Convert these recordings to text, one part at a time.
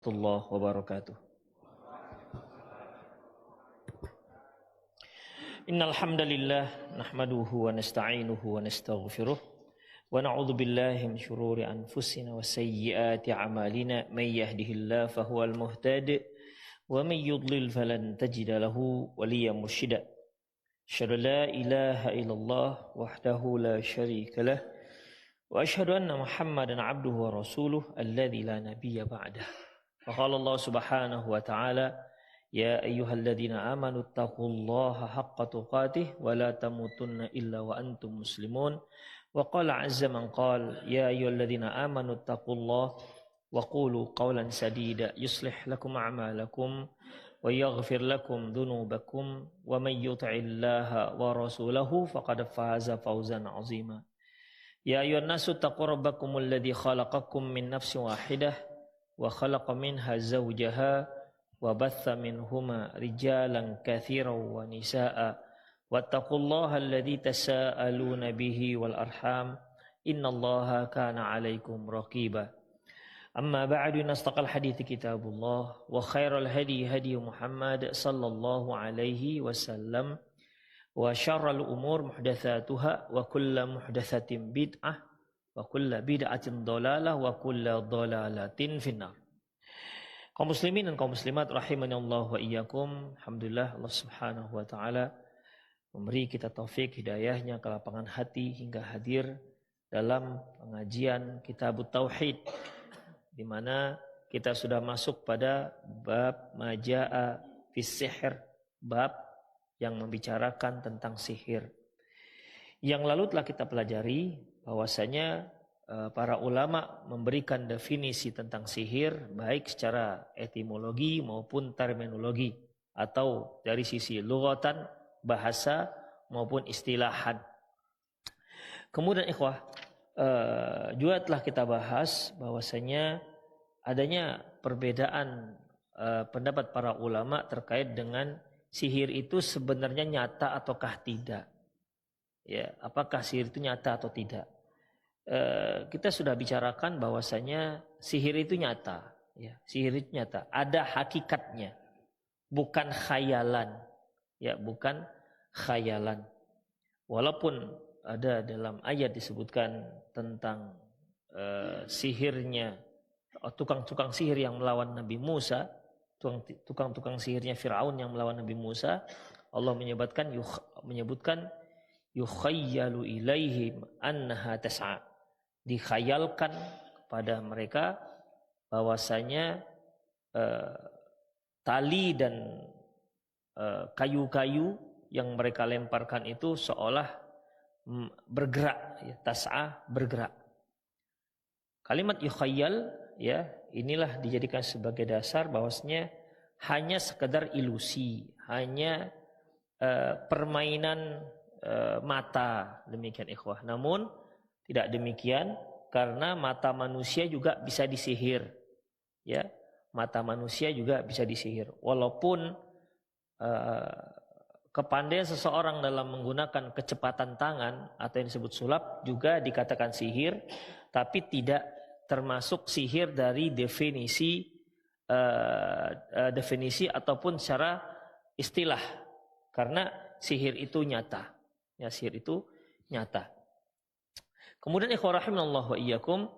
Warahmatullahi wabarakatuh. Innal hamdalillah nahmaduhu wa nasta'inuhu wa nastaghfiruh wa na'udzu billahi min shururi anfusina wa sayyiati a'malina may yahdihillahu fahuwal muhtadi wa may yudlil falan tajida lahu waliyyan mursyida. Asyhadu la ilaha illallah wahdahu la syarika lah wa asyhadu anna Muhammadan 'abduhu wa rasuluh alladzi la nabiyya ba'dah. Faqala Allah subhanahu wa ta'ala ya ayyuhalladzina amanu taqullaha haqqa tuqatih wa la tamutunna illa wa antum muslimun wa qala azza man qala ya ayyuhalladzina amanu taqullaha wa qulu qawlan sadida yuslih lakum a'malakum wa yaghfir lakum dhunubakum wa may yuti'illaha wa rasulahu faqad faza fawzan 'azima. Ya ayyuhan nasu taqu rabbakumul ladzi khalaqakum min nafsin wahidah wa khalaqa minha zawjaha wa batha minhuma rijalan katsiran wa nisaa wattaqullaha alladzi tasaaluna bihi wal arham innallaha kana 'alaikum raqiba. Amma ba'du, nastaqal hadithi kitabullah wa khairal hadi hadi Muhammad sallallahu alaihi wasallam wa syarrul umur muhdatsatuha wa kullu muhdatsatin bid'ah wa kullu bid'atin dhalalah wa kullu dhalalatin finnar. Kaum muslimin dan kaum muslimat rahimani Allah wa iyyakum. Alhamdulillah Allah Subhanahu wa taala memberi kita taufik hidayahnya ke lapangan hati hingga hadir dalam pengajian Kitabut Tauhid, di mana kita sudah masuk pada bab majaa fis sihr, bab yang membicarakan tentang sihir. Yang lalu telah kita pelajari bahwasanya para ulama memberikan definisi tentang sihir baik secara etimologi maupun terminologi, atau dari sisi lughatan, bahasa maupun istilahan. Kemudian ikhwah, juga telah kita bahas bahwasanya adanya perbedaan pendapat para ulama terkait dengan sihir itu sebenarnya nyata ataukah tidak. Ya, apakah sihir itu nyata atau tidak? Kita sudah bicarakan bahwasanya sihir itu nyata, ya, sihir itu nyata, ada hakikatnya, bukan khayalan, ya, bukan khayalan. Walaupun ada dalam ayat disebutkan tentang sihirnya tukang-tukang sihir yang melawan Nabi Musa, tukang-tukang sihirnya Firaun yang melawan Nabi Musa, Allah menyebutkan yukhayyalu ilaihim annaha tas'a, dikhayalkan kepada mereka bahwasanya tali dan kayu-kayu yang mereka lemparkan itu seolah bergerak, ya, tas'a, bergerak. Kalimat yukhayyal, ya, inilah dijadikan sebagai dasar bahwasanya hanya sekedar ilusi, hanya permainan mata, demikian ikhwah. Namun tidak demikian, karena mata manusia juga bisa disihir, ya, mata manusia juga bisa disihir. Walaupun kepandaian seseorang dalam menggunakan kecepatan tangan atau yang disebut sulap juga dikatakan sihir, tapi tidak termasuk sihir dari definisi ataupun secara istilah, karena sihir itu nyata, ya, sihir itu nyata. Kemudian ikhwah rahimanallah wa iyyakum,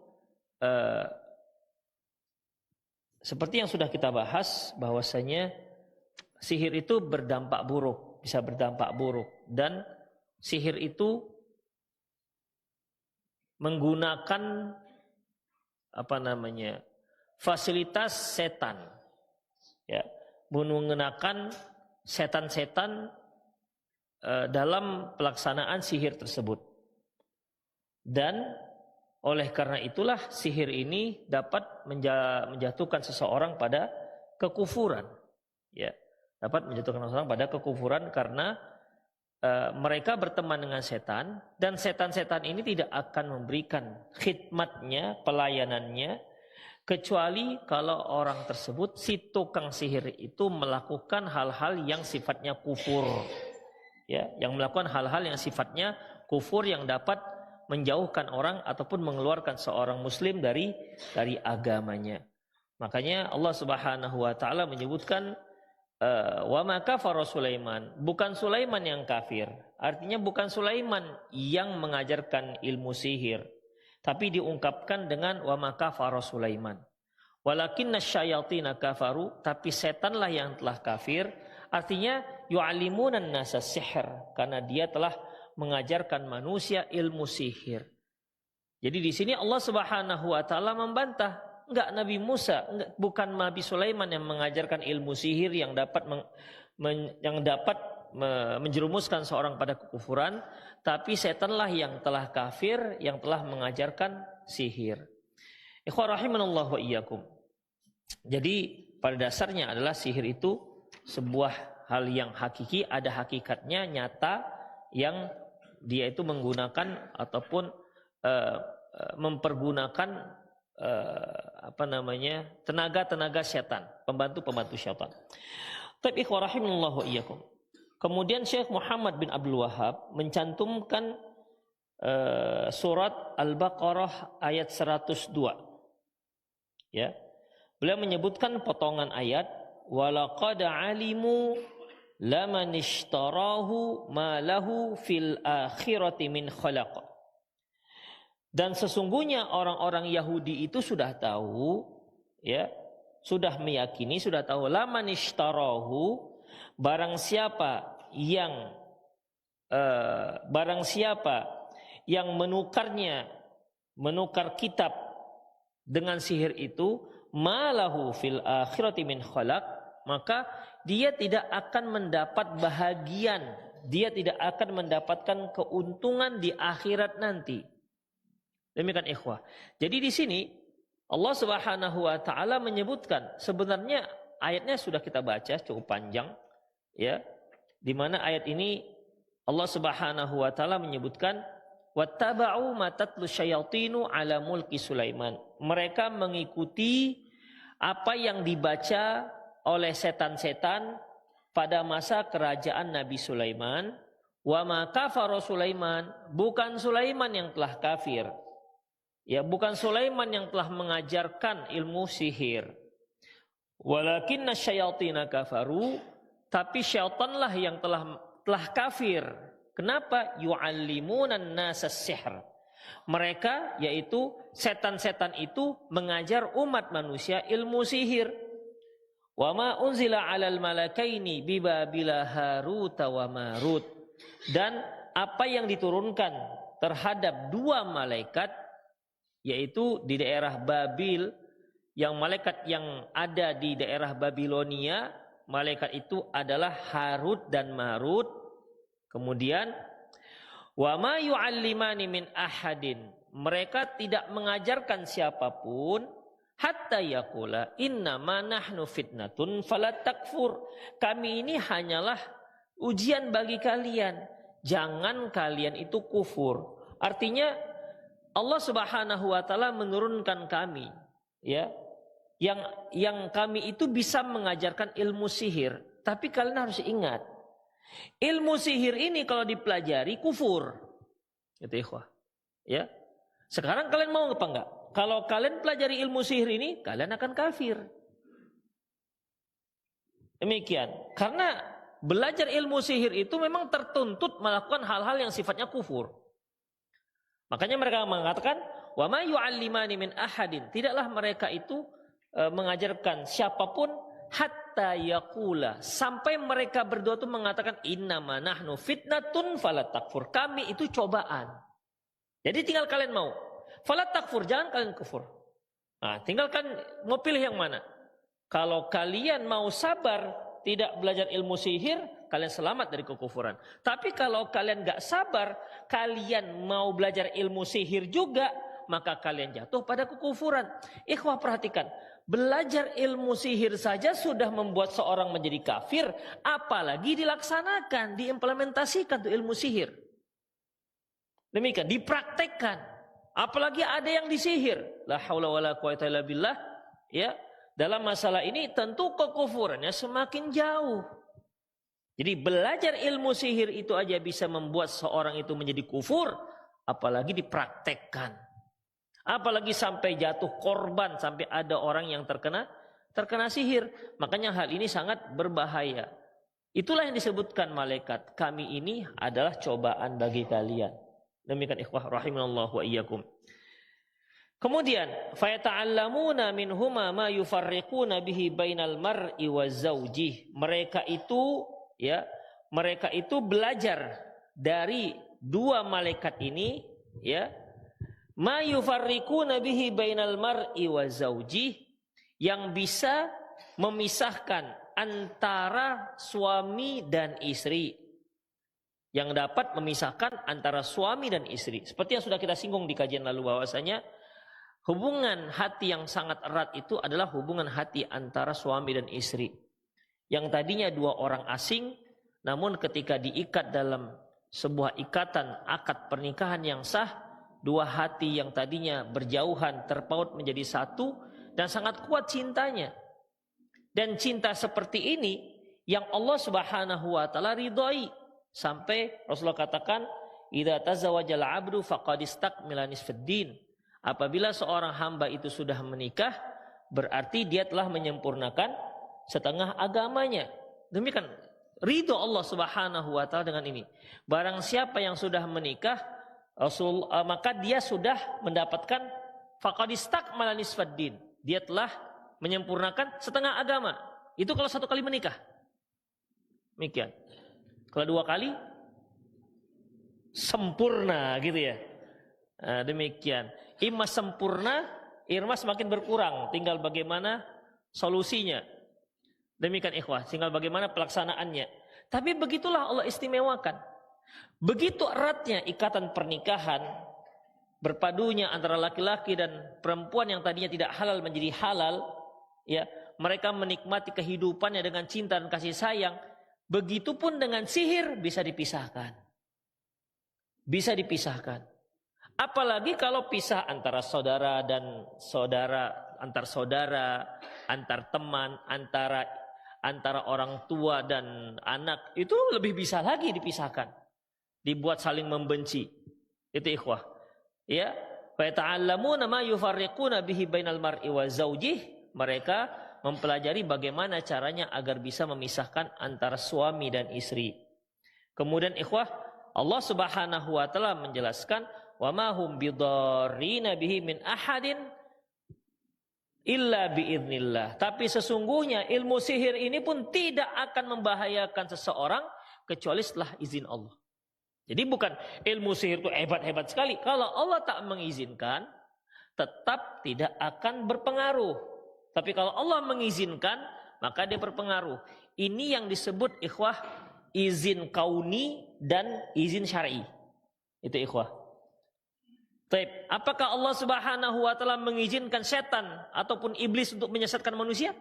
seperti yang sudah kita bahas bahwasanya sihir itu berdampak buruk, bisa berdampak buruk, dan sihir itu menggunakan fasilitas setan, ya, menggunakan setan-setan dalam pelaksanaan sihir tersebut. Dan oleh karena itulah sihir ini dapat menjatuhkan seseorang pada kekufuran, ya, dapat menjatuhkan seseorang pada kekufuran karena mereka berteman dengan setan, dan setan-setan ini tidak akan memberikan khidmatnya, pelayanannya, kecuali kalau orang tersebut, si tukang sihir itu, melakukan hal-hal yang sifatnya kufur, ya, yang melakukan hal-hal yang sifatnya kufur yang dapat menjauhkan orang ataupun mengeluarkan seorang muslim dari agamanya. Makanya Allah Subhanahu wa taala menyebutkan wa ma kafara Sulaiman, bukan Sulaiman yang kafir. Artinya bukan Sulaiman yang mengajarkan ilmu sihir, tapi diungkapkan dengan wa ma kafara Sulaiman. Walakinna syayatina kafaru, tapi setanlah yang telah kafir. Artinya yu'allimunan nasa sihr, karena dia telah mengajarkan manusia ilmu sihir. Jadi di sini Allah Subhanahu wa taala membantah, enggak Nabi Musa, bukan Nabi Sulaiman yang mengajarkan ilmu sihir yang dapat menjerumuskan seorang pada kekufuran, tapi setanlah yang telah kafir, yang telah mengajarkan sihir. Ikhwah rahimanallahu wa iyyakum. Jadi pada dasarnya adalah sihir itu sebuah hal yang hakiki, ada hakikatnya nyata, yang dia itu menggunakan ataupun mempergunakan tenaga-tenaga syaitan, pembantu-pembantu syaitan. Tapi ikhwah rahimanallahu wa iyyakum. Kemudian Syekh Muhammad bin Abdul Wahhab mencantumkan surat Al-Baqarah ayat 102. Ya. Beliau menyebutkan potongan ayat, walaqad alimu laman ishtarahu ma lahu fil akhirati min khalaq. Dan sesungguhnya orang-orang Yahudi itu sudah tahu, ya, sudah meyakini, sudah tahu laman ishtarahu, barang siapa yang menukar kitab dengan sihir itu, malahu fil akhirati min khalaq, maka dia tidak akan mendapat bahagian, dia tidak akan mendapatkan keuntungan di akhirat nanti. Demikian ikhwah. Jadi di sini Allah Subhanahu wa taala menyebutkan, sebenarnya ayatnya sudah kita baca cukup panjang, ya. Di mana ayat ini Allah Subhanahu wa taala menyebutkan wattaba'u ma tatlu syayatinu ala mulki Sulaiman. Mereka mengikuti apa yang dibaca oleh setan-setan pada masa kerajaan Nabi Sulaiman. Wa ma kafara Sulaiman, bukan Sulaiman yang telah kafir. Ya, bukan Sulaiman yang telah mengajarkan ilmu sihir. Walakinna syayatina kafaru, tapi syaitanlah yang telah kafir. Kenapa? Yu'allimunan nasa sihr. Mereka, yaitu setan-setan itu, mengajar umat manusia ilmu sihir. Wa ma unzila 'alal malakaini bi Babila Harut wa Marut. Dan apa yang diturunkan terhadap dua malaikat, yaitu di daerah Babil, yang malaikat yang ada di daerah Babilonia, malaikat itu adalah Harut dan Marut. Kemudian wa ma yu'allimani min ahadin, mereka tidak mengajarkan siapapun, hatta yaqula innama nahnu fitnatun falat takfur, kami ini hanyalah ujian bagi kalian, jangan kalian itu kufur. Artinya Allah Subhanahu wa taala menurunkan kami, ya, yang kami itu bisa mengajarkan ilmu sihir. Tapi kalian harus ingat, ilmu sihir ini kalau dipelajari kufur. Gitu ikhwah. Ya. Sekarang kalian mau apa enggak? Kalau kalian pelajari ilmu sihir ini, kalian akan kafir. Demikian. Karena belajar ilmu sihir itu memang tertuntut melakukan hal-hal yang sifatnya kufur. Makanya mereka mengatakan wa ma yu'allimani min ahadin, tidaklah mereka itu mengajarkan siapapun hatta yaqula, sampai mereka berdua itu mengatakan innama nahnu fitnatun falat takfur, kami itu cobaan. Jadi tinggal kalian mau falat takfur, jangan kalian kufur. Nah, tinggalkan mau pilih yang mana. Kalau kalian mau sabar tidak belajar ilmu sihir, kalian selamat dari kekufuran. Tapi kalau kalian gak sabar, kalian mau belajar ilmu sihir juga, maka kalian jatuh pada kekufuran. Ikhwah perhatikan, belajar ilmu sihir saja sudah membuat seorang menjadi kafir, apalagi dilaksanakan, diimplementasikan tuh ilmu sihir. Demikian, dipraktekkan. Apalagi ada yang disihir. La haula wala quwata illa billah. Ya, dalam masalah ini tentu kekufurannya semakin jauh. Jadi belajar ilmu sihir itu aja bisa membuat seorang itu menjadi kufur, apalagi dipraktekkan. Apalagi sampai jatuh korban, sampai ada orang yang terkena sihir. Makanya hal ini sangat berbahaya. Itulah yang disebutkan malaikat, kami ini adalah cobaan bagi kalian. Demikian ikhwah rahimanallahu wa iyyakum. Kemudian fayata'allamuna minhuma ma yufarriquna bihi bainal mar'i wa zawjih. Mereka itu belajar dari dua malaikat ini, ya, ma yufarriquna bihi bainal mar'i wa zawjih, yang bisa memisahkan antara suami dan istri, yang dapat memisahkan antara suami dan istri. Seperti yang sudah kita singgung di kajian lalu, bahwasanya hubungan hati yang sangat erat itu adalah hubungan hati antara suami dan istri. Yang tadinya dua orang asing, namun ketika diikat dalam sebuah ikatan akad pernikahan yang sah, dua hati yang tadinya berjauhan terpaut menjadi satu dan sangat kuat cintanya. Dan cinta seperti ini yang Allah Subhanahu wa taala ridhoi. Sampai Rasulullah katakan, "Idza tazawwajal 'abdu faqad istakmala nisfad din." Apabila seorang hamba itu sudah menikah, berarti dia telah menyempurnakan setengah agamanya. Demikian ridho Allah Subhanahu wa taala dengan ini. Barang siapa yang sudah menikah, maka dia sudah mendapatkan faqad istakmala nisfad din. Dia telah menyempurnakan setengah agama. Itu kalau satu kali menikah. Demikian. Kalau dua kali sempurna gitu ya. Nah, demikian. Imma sempurna, irma semakin berkurang. Tinggal bagaimana solusinya. Demikian ikhwah. Tinggal bagaimana pelaksanaannya. Tapi begitulah Allah istimewakan. Begitu eratnya ikatan pernikahan, berpadunya antara laki-laki dan perempuan yang tadinya tidak halal menjadi halal, ya, mereka menikmati kehidupannya dengan cinta dan kasih sayang. Begitupun dengan sihir bisa dipisahkan. Bisa dipisahkan. Apalagi kalau pisah antara saudara dan saudara, antar saudara, antar teman, antara orang tua dan anak, itu lebih bisa lagi dipisahkan. Dibuat saling membenci. Itu ikhwah. Ya, fa ta'allamuna ma yufarriquna bihi bainal mar'i wa zawjih. Mereka mempelajari bagaimana caranya agar bisa memisahkan antara suami dan istri. Kemudian ikhwah, Allah Subhanahu wa taala menjelaskan, wa ma hum bidarrina bihi min ahadin illa biiznillah. Tapi sesungguhnya ilmu sihir ini pun tidak akan membahayakan seseorang kecuali setelah izin Allah. Jadi bukan ilmu sihir itu hebat-hebat sekali. Kalau Allah tak mengizinkan, tetap tidak akan berpengaruh. Tapi kalau Allah mengizinkan, maka dia berpengaruh. Ini yang disebut ikhwah izin kauni dan izin syar'i. Itu ikhwah. Baik, apakah Allah Subhanahu wa taala mengizinkan setan ataupun iblis untuk menyesatkan manusia?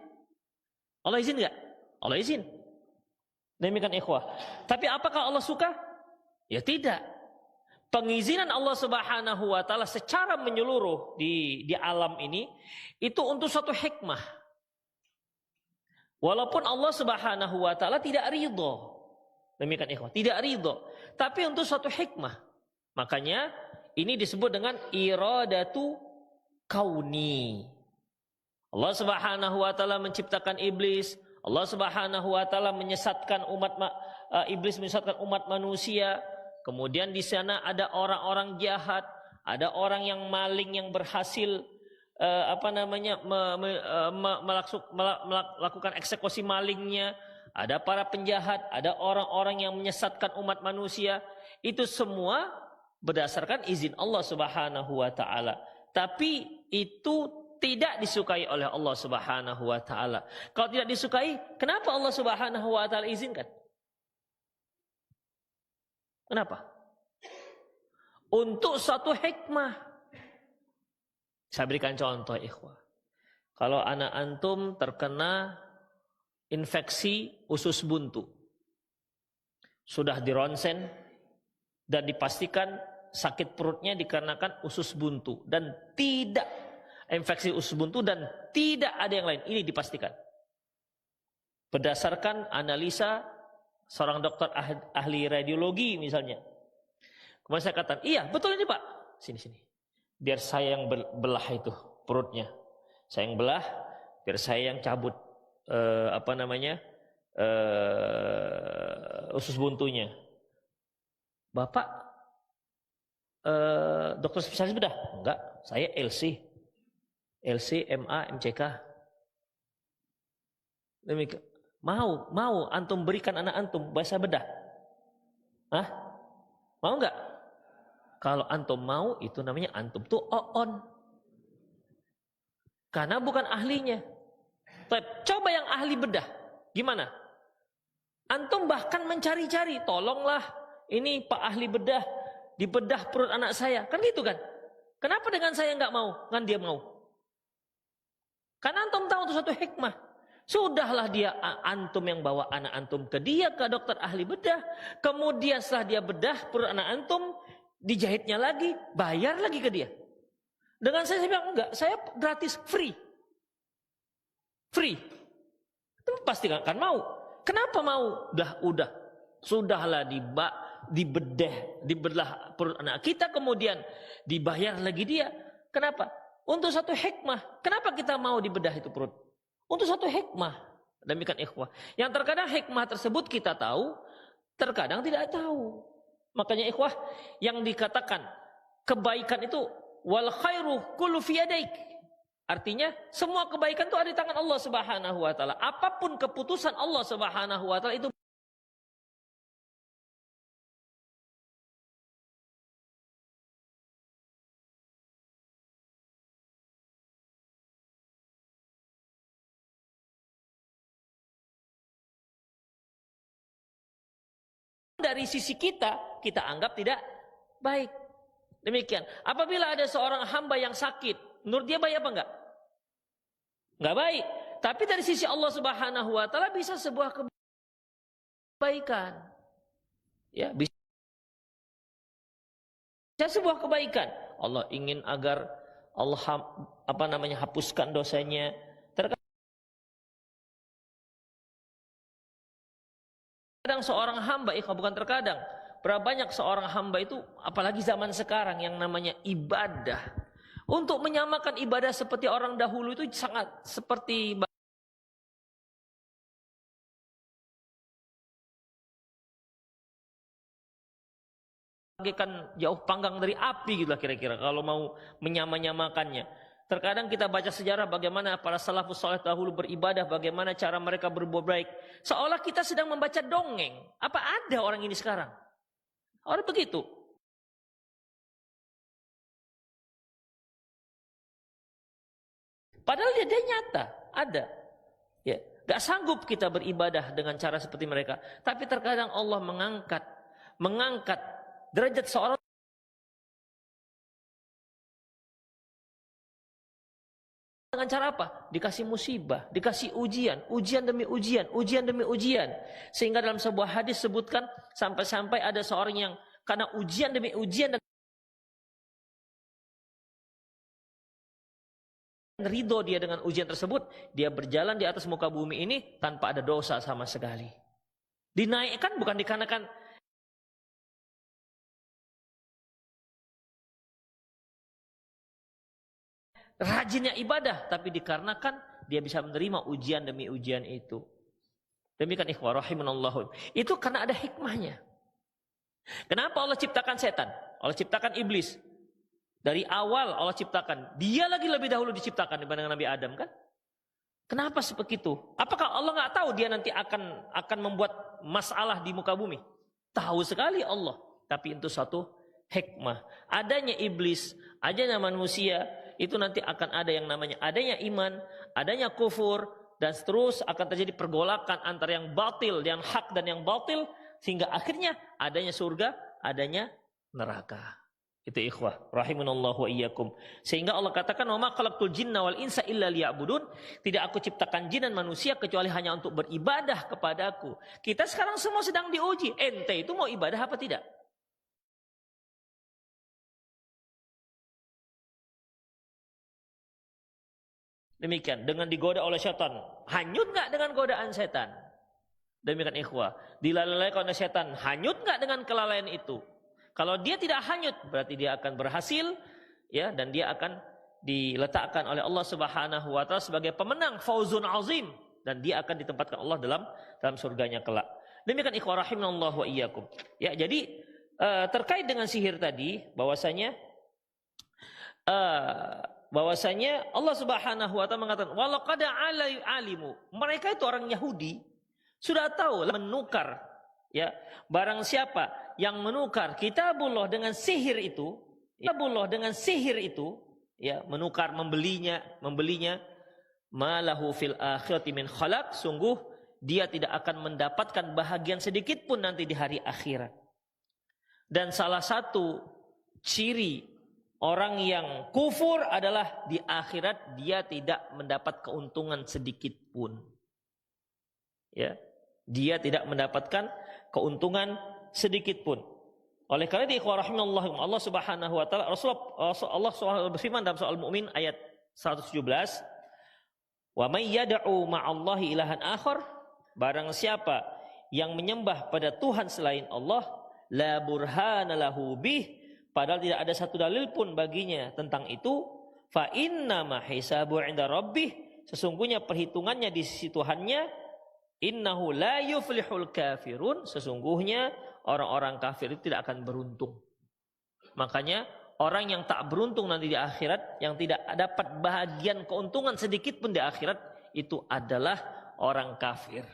Allah izin enggak? Allah izin. Demikian ikhwah. Tapi apakah Allah suka? Ya tidak. Pengizinan Allah Subhanahu wa taala secara menyeluruh di alam ini itu untuk suatu hikmah. Walaupun Allah Subhanahu wa taala tidak ridho. Demikian ikhwah, tidak ridho, tapi untuk suatu hikmah. Makanya ini disebut dengan iradatu kauni. Allah Subhanahu wa taala menciptakan iblis, Allah Subhanahu wa taala menyesatkan iblis menyesatkan umat manusia. Kemudian di sana ada orang-orang jahat, ada orang yang maling yang berhasil melakukan eksekusi malingnya, ada para penjahat, ada orang-orang yang menyesatkan umat manusia. Itu semua berdasarkan izin Allah Subhanahu wa taala. Tapi itu tidak disukai oleh Allah Subhanahu wa taala. Kalau tidak disukai, kenapa Allah Subhanahu wa taala izinkan? Kenapa? Untuk satu hikmah. Saya berikan contoh ikhwah. Kalau anak antum terkena infeksi usus buntu, sudah dironsen dan dipastikan sakit perutnya dikarenakan usus buntu dan tidak infeksi usus buntu dan tidak ada yang lain, ini dipastikan berdasarkan analisa seorang dokter ahli radiologi misalnya. Kemudian saya katakan, iya betul ini Pak, sini. biar saya yang belah itu perutnya. Saya yang belah, biar saya yang cabut usus buntunya. Bapak dokter spesialis bedah? Enggak, saya LC, MA, MCK. Demikian. Mau antum berikan anak antum bahasa bedah? Hah? Mau enggak? Kalau antum mau, itu namanya antum tuh on. Karena bukan ahlinya. Coba yang ahli bedah. Gimana? Antum bahkan mencari-cari, tolonglah ini Pak ahli bedah, dibedah perut anak saya. Kan gitu kan? Kenapa dengan saya enggak mau? Kan dia mau. Karena antum tahu itu satu hikmah. Sudahlah dia antum yang bawa anak antum ke dia, ke dokter ahli bedah. Kemudian setelah dia bedah perut anak antum, dijahitnya lagi, bayar lagi ke dia. Dengan saya bilang enggak, saya gratis, free. Itu pasti akan mau. Kenapa mau? Udah. Sudahlah dibelah perut anak kita, kemudian dibayar lagi dia. Kenapa? Untuk satu hikmah. Kenapa kita mau dibedah itu perut? Untuk satu hikmah. Demikian ikhwah. Yang terkadang hikmah tersebut kita tahu, terkadang tidak tahu. Makanya ikhwah, yang dikatakan kebaikan itu wal khairu kullu fi yadaik. Artinya semua kebaikan itu ada di tangan Allah Subhanahu wa taala. Apapun keputusan Allah Subhanahu wa taala itu dari sisi kita anggap tidak baik. Demikian. Apabila ada seorang hamba yang sakit, menurut dia baik apa enggak? Enggak baik. Tapi dari sisi Allah Subhanahu wa taala bisa sebuah kebaikan. Ya, bisa sebuah kebaikan. Allah ingin agar Allah hapuskan dosanya. Terkadang seorang hamba, bukan terkadang, berapa banyak seorang hamba itu, apalagi zaman sekarang yang namanya ibadah. Untuk menyamakan ibadah seperti orang dahulu itu sangat seperti bagaikan jauh panggang dari api gitu lah kira-kira kalau mau menyamakannya. Terkadang kita baca sejarah bagaimana para salafus saleh dahulu beribadah, bagaimana cara mereka berbuat baik. Seolah kita sedang membaca dongeng. Apa ada orang ini sekarang? Orang begitu. Padahal dia nyata, ada. Ya, gak sanggup kita beribadah dengan cara seperti mereka. Tapi terkadang Allah mengangkat derajat seorang dengan cara apa? Dikasih musibah, dikasih ujian demi ujian. Sehingga dalam sebuah hadis sebutkan sampai-sampai ada seorang yang karena ujian demi ujian dan ridho dia dengan ujian tersebut, dia berjalan di atas muka bumi ini tanpa ada dosa sama sekali. Dinaikkan bukan dikarenakan rajinnya ibadah, tapi dikarenakan dia bisa menerima ujian demi ujian itu. Demikian ikhwah rahimanallahu. Itu karena ada hikmahnya. Kenapa Allah ciptakan setan? Allah ciptakan iblis. Dari awal Allah ciptakan. Dia lagi lebih dahulu diciptakan dibanding Nabi Adam kan? Kenapa seperti itu? Apakah Allah nggak tahu dia nanti akan membuat masalah di muka bumi? Tahu sekali Allah. Tapi itu satu hikmah. Adanya iblis, adanya manusia, itu nanti akan ada yang namanya adanya iman, adanya kufur, dan terus akan terjadi pergolakan antara yang batil, yang hak dan yang batil, sehingga akhirnya adanya surga, adanya neraka. Itu ikhwah rahimanallahu wa iyyakum. Sehingga Allah katakan wa ma khalaqtul jinna wal insa illa liya'budun, tidak aku ciptakan jin dan manusia kecuali hanya untuk beribadah kepadaku. Kita sekarang semua sedang diuji. Ente itu mau ibadah apa tidak? Demikian, dengan digoda oleh setan, hanyut nggak dengan godaan setan? Demikian ikhwah, dilalaikan oleh setan, hanyut nggak dengan kelalaian itu? Kalau dia tidak hanyut, berarti dia akan berhasil ya, dan dia akan diletakkan oleh Allah Subhanahu wa taala sebagai pemenang fauzun azim, dan dia akan ditempatkan Allah dalam surganya kelak. Demikian ikhwah rahimanallahu wa iyyakum. Ya, jadi terkait dengan sihir tadi bahwasanya Allah Subhanahu wa taala mengatakan walaqad alimu, mereka itu orang Yahudi sudah tahu menukar, ya, barang siapa yang menukar kitabullah dengan sihir itu, ya, menukar, membelinya malahu fil akhirati min khalaq, sungguh dia tidak akan mendapatkan bahagian sedikit pun nanti di hari akhirat. Dan salah satu ciri orang yang kufur adalah di akhirat dia tidak mendapat keuntungan sedikit pun. Ya, dia tidak mendapatkan keuntungan sedikit pun. Oleh karena itu ikhwah rahimanallah, Allah Subhanahu wa taala, Allah SWT berfirman dalam surah Al-Mu'min ayat 117, wa may yad'u ma'allahi ilahan akhar, barang siapa yang menyembah pada Tuhan selain Allah, la burhana lahu bih, padahal tidak ada satu dalil pun baginya tentang itu, fa inna ma hisabu 'inda rabbih, sesungguhnya perhitungannya di sisi Tuhannya, innahu la yuflihul kafirun, sesungguhnya orang-orang kafir itu tidak akan beruntung. Makanya orang yang tak beruntung nanti di akhirat, yang tidak dapat bahagian keuntungan sedikit pun di akhirat, itu adalah orang kafir.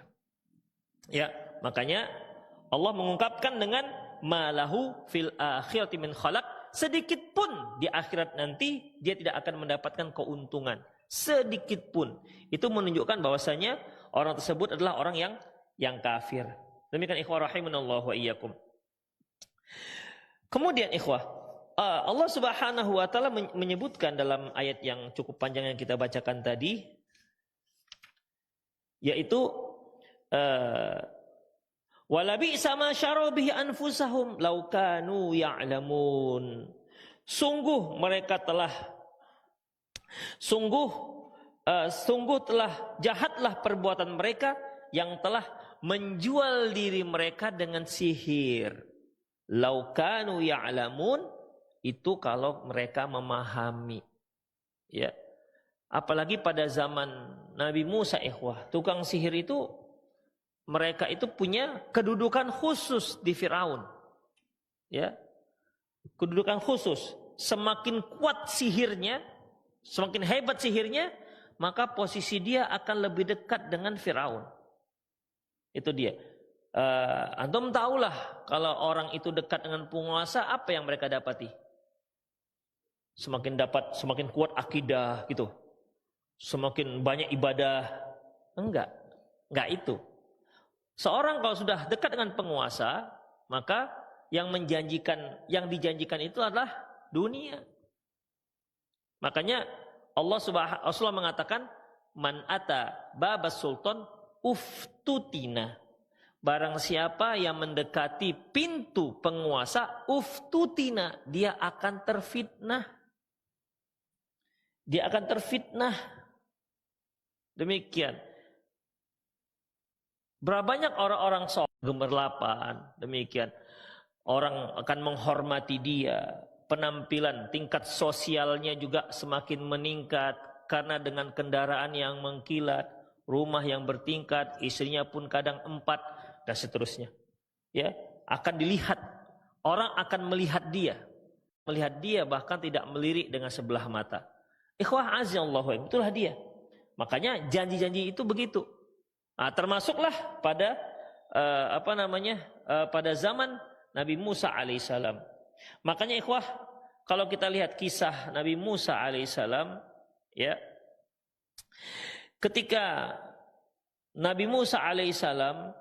Ya, makanya Allah mengungkapkan dengan malahu fil akhirati min khalaq, sedikit pun di akhirat nanti dia tidak akan mendapatkan keuntungan sedikit pun. Itu menunjukkan bahwasanya orang tersebut adalah orang yang kafir. Demikian ikhwah rahimanallahu wa iyyakum. Kemudian ikhwah, Allah Subhanahu wa taala menyebutkan dalam ayat yang cukup panjang yang kita bacakan tadi, yaitu wala bi'sa ma syaru bihi anfusahum law kanu ya'lamun. Sungguh telah jahatlah perbuatan mereka yang telah menjual diri mereka dengan sihir. Law kanu ya'lamun, itu kalau mereka memahami. Ya. Apalagi pada zaman Nabi Musa ikhwah, tukang sihir itu mereka itu punya kedudukan khusus di Firaun. Ya. Kedudukan khusus. Semakin kuat sihirnya, semakin hebat sihirnya, maka posisi dia akan lebih dekat dengan Firaun. Itu dia. Antum tahulah kalau orang itu dekat dengan penguasa, apa yang mereka dapati? Semakin kuat akidah gitu. Semakin banyak ibadah. Enggak itu. Seorang kalau sudah dekat dengan penguasa, maka yang dijanjikan itu adalah dunia. Makanya Allah mengatakan man ata babas sultan uftutina. Barang siapa yang mendekati pintu penguasa, uftutina, dia akan terfitnah. Dia akan terfitnah. Demikian. Berapa banyak orang-orang gemerlapan, demikian. Orang akan menghormati dia. Penampilan, tingkat sosialnya juga semakin meningkat karena dengan kendaraan yang mengkilat, rumah yang bertingkat, istrinya pun kadang 4 dan seterusnya. Ya, akan dilihat, orang akan melihat dia bahkan tidak melirik dengan sebelah mata. Ikhwah azallahu, itulah dia. Makanya janji-janji itu begitu. Nah, termasuklah pada pada zaman Nabi Musa alaihissalam. Makanya ikhwah, kalau kita lihat kisah Nabi Musa alaihissalam, ya, ketika Nabi Musa alaihissalam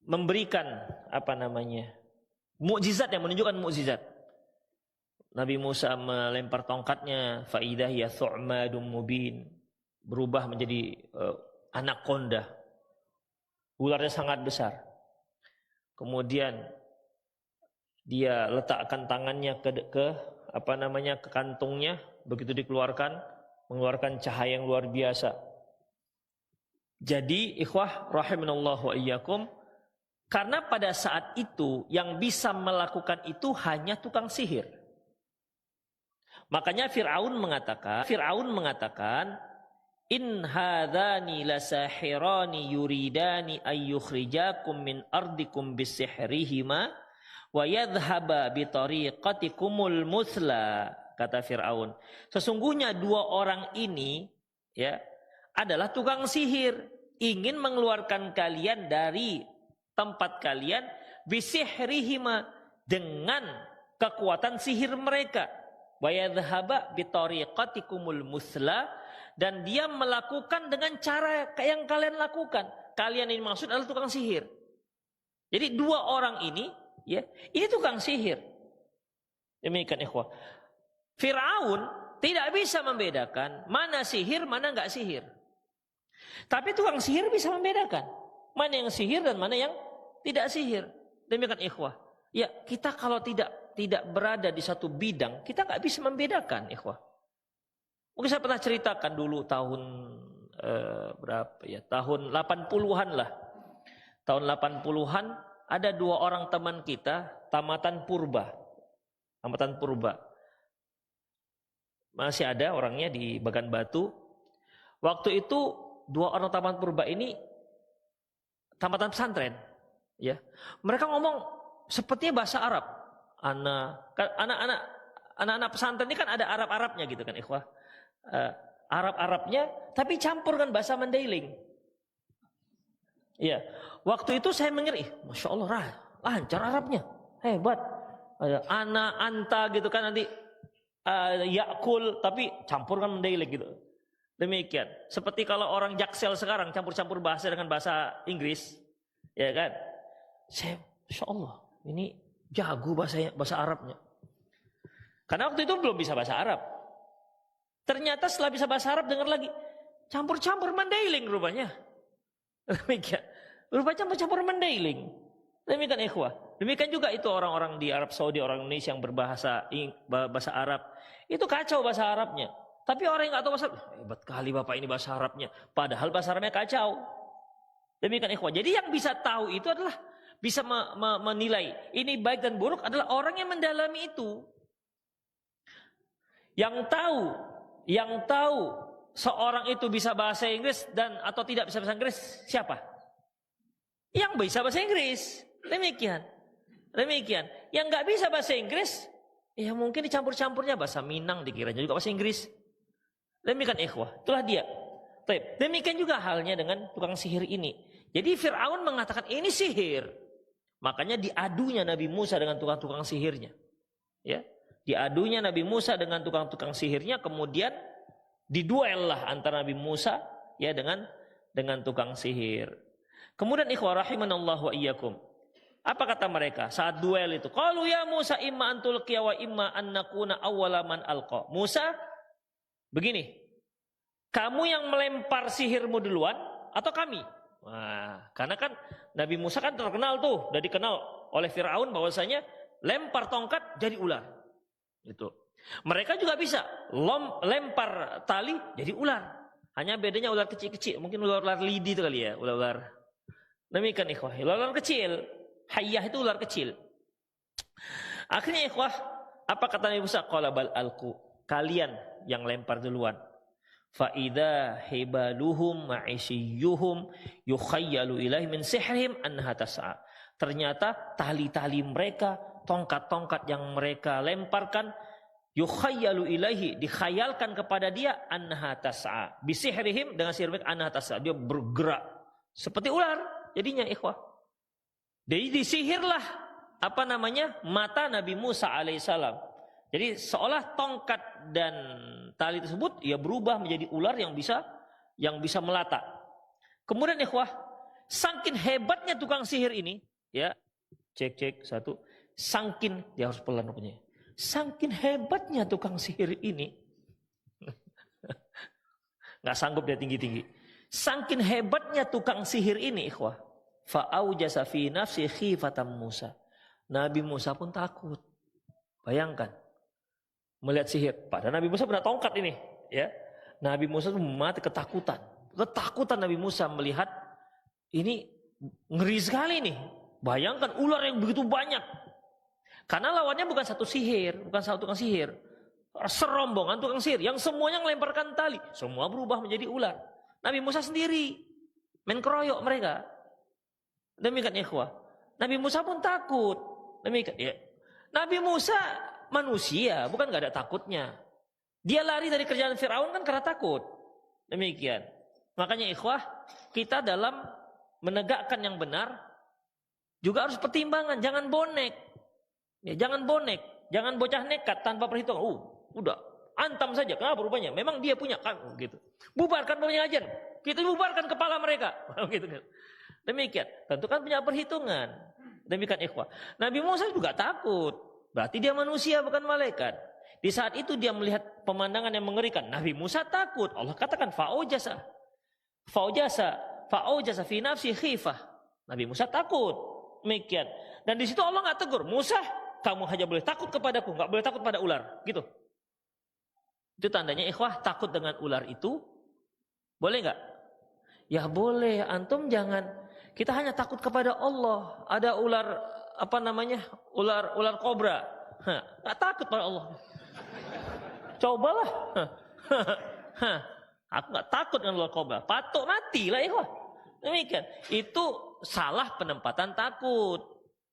memberikan mukjizat yang menunjukkan mukjizat. Nabi Musa melempar tongkatnya, faidah ya thu'madum mubin, berubah menjadi anakonda. Ularnya sangat besar. Kemudian dia letakkan tangannya ke kantungnya, begitu dikeluarkan, mengeluarkan cahaya yang luar biasa. Jadi ikhwah rahimanallahu wa iyyakum, karena pada saat itu yang bisa melakukan itu hanya tukang sihir. Makanya Fir'aun mengatakan, in hadzani lasahirani yuridani ayyukhrijakum min ardikum bisihrihima wa yadhhaba bitariqatikumul muthla. Kata Fir'aun, sesungguhnya dua orang ini ya adalah tukang sihir, ingin mengeluarkan kalian dari tempat kalian bisihrihima, dengan kekuatan sihir mereka, wa yadhhaba bitariqatikumul muthla, dan dia melakukan dengan cara yang kalian lakukan. Kalian ini maksud adalah tukang sihir. Jadi dua orang ini ya, ini tukang sihir. Demikian ikhwah. Fir'aun tidak bisa membedakan mana sihir, mana enggak sihir. Tapi tukang sihir bisa membedakan mana yang sihir dan mana yang tidak sihir. Demikian ikhwah. Ya, kita kalau tidak berada di satu bidang, kita enggak bisa membedakan ikhwah. Mungkin saya pernah ceritakan dulu tahun berapa ya? Tahun 80-an lah. Tahun 80-an ada dua orang teman kita tamatan Purba. Masih ada orangnya di Bagan Batu. Waktu itu dua orang tamatan Purba ini tamatan pesantren, ya. Mereka ngomong sepertinya bahasa Arab. Anak-anak pesantren ini kan ada Arab-Arabnya gitu kan, ikhwah. Arab-Arabnya tapi campurkan bahasa Mandailing. Iya. Waktu itu saya mengira, Masya Allah, lancar Arabnya, hebat. Ana, anta gitu kan, nanti yakul tapi campurkan Mandailing gitu. Demikian. Seperti kalau orang Jaksel sekarang campur-campur bahasa dengan bahasa Inggris, ya kan? Saya, Masya Allah, ini jago bahasa Arabnya. Karena waktu itu belum bisa bahasa Arab. Ternyata setelah bisa bahasa Arab, dengar lagi campur-campur Mandailing rupanya. Demikian. Rupanya campur-campur Mandailing. Demikian ikhwah. Demikian juga itu orang-orang di Arab Saudi, orang Indonesia yang berbahasa bahasa Arab. Itu kacau bahasa Arabnya. Tapi orang yang nggak tahu bahasa Arab, hebat kali Bapak ini bahasa Arabnya. Padahal bahasa Arabnya kacau. Demikian ikhwah. Jadi yang bisa tahu itu adalah bisa menilai ini baik dan buruk adalah orang yang mendalami itu. Yang tahu seorang itu bisa bahasa Inggris dan atau tidak bisa bahasa Inggris siapa? Yang bisa bahasa Inggris. Demikian. Yang nggak bisa bahasa Inggris, ya mungkin dicampur-campurnya bahasa Minang, dikiranya juga bahasa Inggris. Demikian ikhwah. Itulah dia. Demikian juga halnya dengan tukang sihir ini. Jadi Fir'aun mengatakan ini sihir. Makanya diadunya Nabi Musa dengan tukang-tukang sihirnya. Ya. Diadunya Nabi Musa dengan tukang-tukang sihirnya, kemudian diduel lah antara Nabi Musa ya dengan tukang sihir. Kemudian ikhwah rahimanallah wa iyyakum. Apa kata mereka saat duel itu? Qalu ya Musa imma an tulqiya wa imma an nakuna awwala man alqa. Musa, begini. Kamu yang melempar sihirmu duluan atau kami? Nah, karena kan Nabi Musa kan terkenal tuh, udah dikenal oleh Fir'aun bahwasanya lempar tongkat jadi ular. Itu. Mereka juga bisa lempar tali jadi ular. Hanya bedanya ular kecil-kecil, mungkin ular lidi itu kali ya, ular. Demikian ikhwah, ular kecil. Hayyah itu ular kecil. Akhirnya ikhwah, apa kata Nabi Musa? Qala bal alqu. Kalian yang lempar duluan. Fa idza hibaluhum ma'isiyuhum yukhayyalu ilaihi min sihrihim annaha tas'a. Ternyata tali-tali mereka, tongkat-tongkat yang mereka lemparkan, yukhayyalu ilaihi, dikhayalkan kepada dia, annaha tas'a. Bisihrihim, dengan sihir mereka, annaha tas'a, dia bergerak seperti ular. Jadinya ikhwah. Jadi disihirlah mata Nabi Musa alaihissalam. Jadi seolah tongkat dan tali tersebut ya berubah menjadi ular yang bisa melata. Kemudian ikhwah, saking hebatnya tukang sihir ini, ya, cek satu, saking dia harus pelan rupanya. Saking hebatnya tukang sihir ini, nggak sanggup dia tinggi-tinggi. Saking hebatnya tukang sihir ini, ikhwah, fa'aujasa fi nafsi khifatan Musa. Nabi Musa pun takut. Bayangkan melihat sihir. Padahal Nabi Musa punya tongkat ini, ya. Nabi Musa mati ketakutan. Ketakutan Nabi Musa melihat ini ngeri sekali nih. Bayangkan ular yang begitu banyak. Karena lawannya bukan satu tukang sihir. serombongan tukang sihir yang semuanya melemparkan tali, semua berubah menjadi ular. Nabi Musa sendiri main keroyok mereka. Demikian ikhwah. Nabi Musa pun takut. Demikian ya. Nabi Musa manusia, bukan enggak ada takutnya. Dia lari dari kerjaan Firaun kan karena takut. Demikian. Makanya ikhwah, kita dalam menegakkan yang benar juga harus pertimbangan, jangan bonek. Ya, jangan bonek, jangan bocah nekat tanpa perhitungan. Udah, antam saja. Kenapa rupanya? Memang dia punya kan gitu. Bubarkan pengajian. Kita bubarkan kepala mereka. Gitu kan. Demikian. Tentu kan punya perhitungan. Demikian ikhwah. Nabi Musa juga takut. Berarti dia manusia bukan malaikat. Di saat itu dia melihat pemandangan yang mengerikan. Nabi Musa takut. Allah katakan fa'ujasa fi nafsi khifah. Nabi Musa takut. Demikian. Dan di situ Allah enggak tegur, Musa, kamu hanya boleh takut kepadaku, enggak boleh takut pada ular. Gitu. Itu tandanya ikhwah, takut dengan ular itu boleh enggak? Ya boleh, antum jangan. Kita hanya takut kepada Allah. Ada ular apa namanya? Ular kobra. Enggak takut pada Allah. Cobalah. Aku enggak takut dengan ular kobra. Patok matilah ikhwah. Demikian. Itu salah penempatan takut.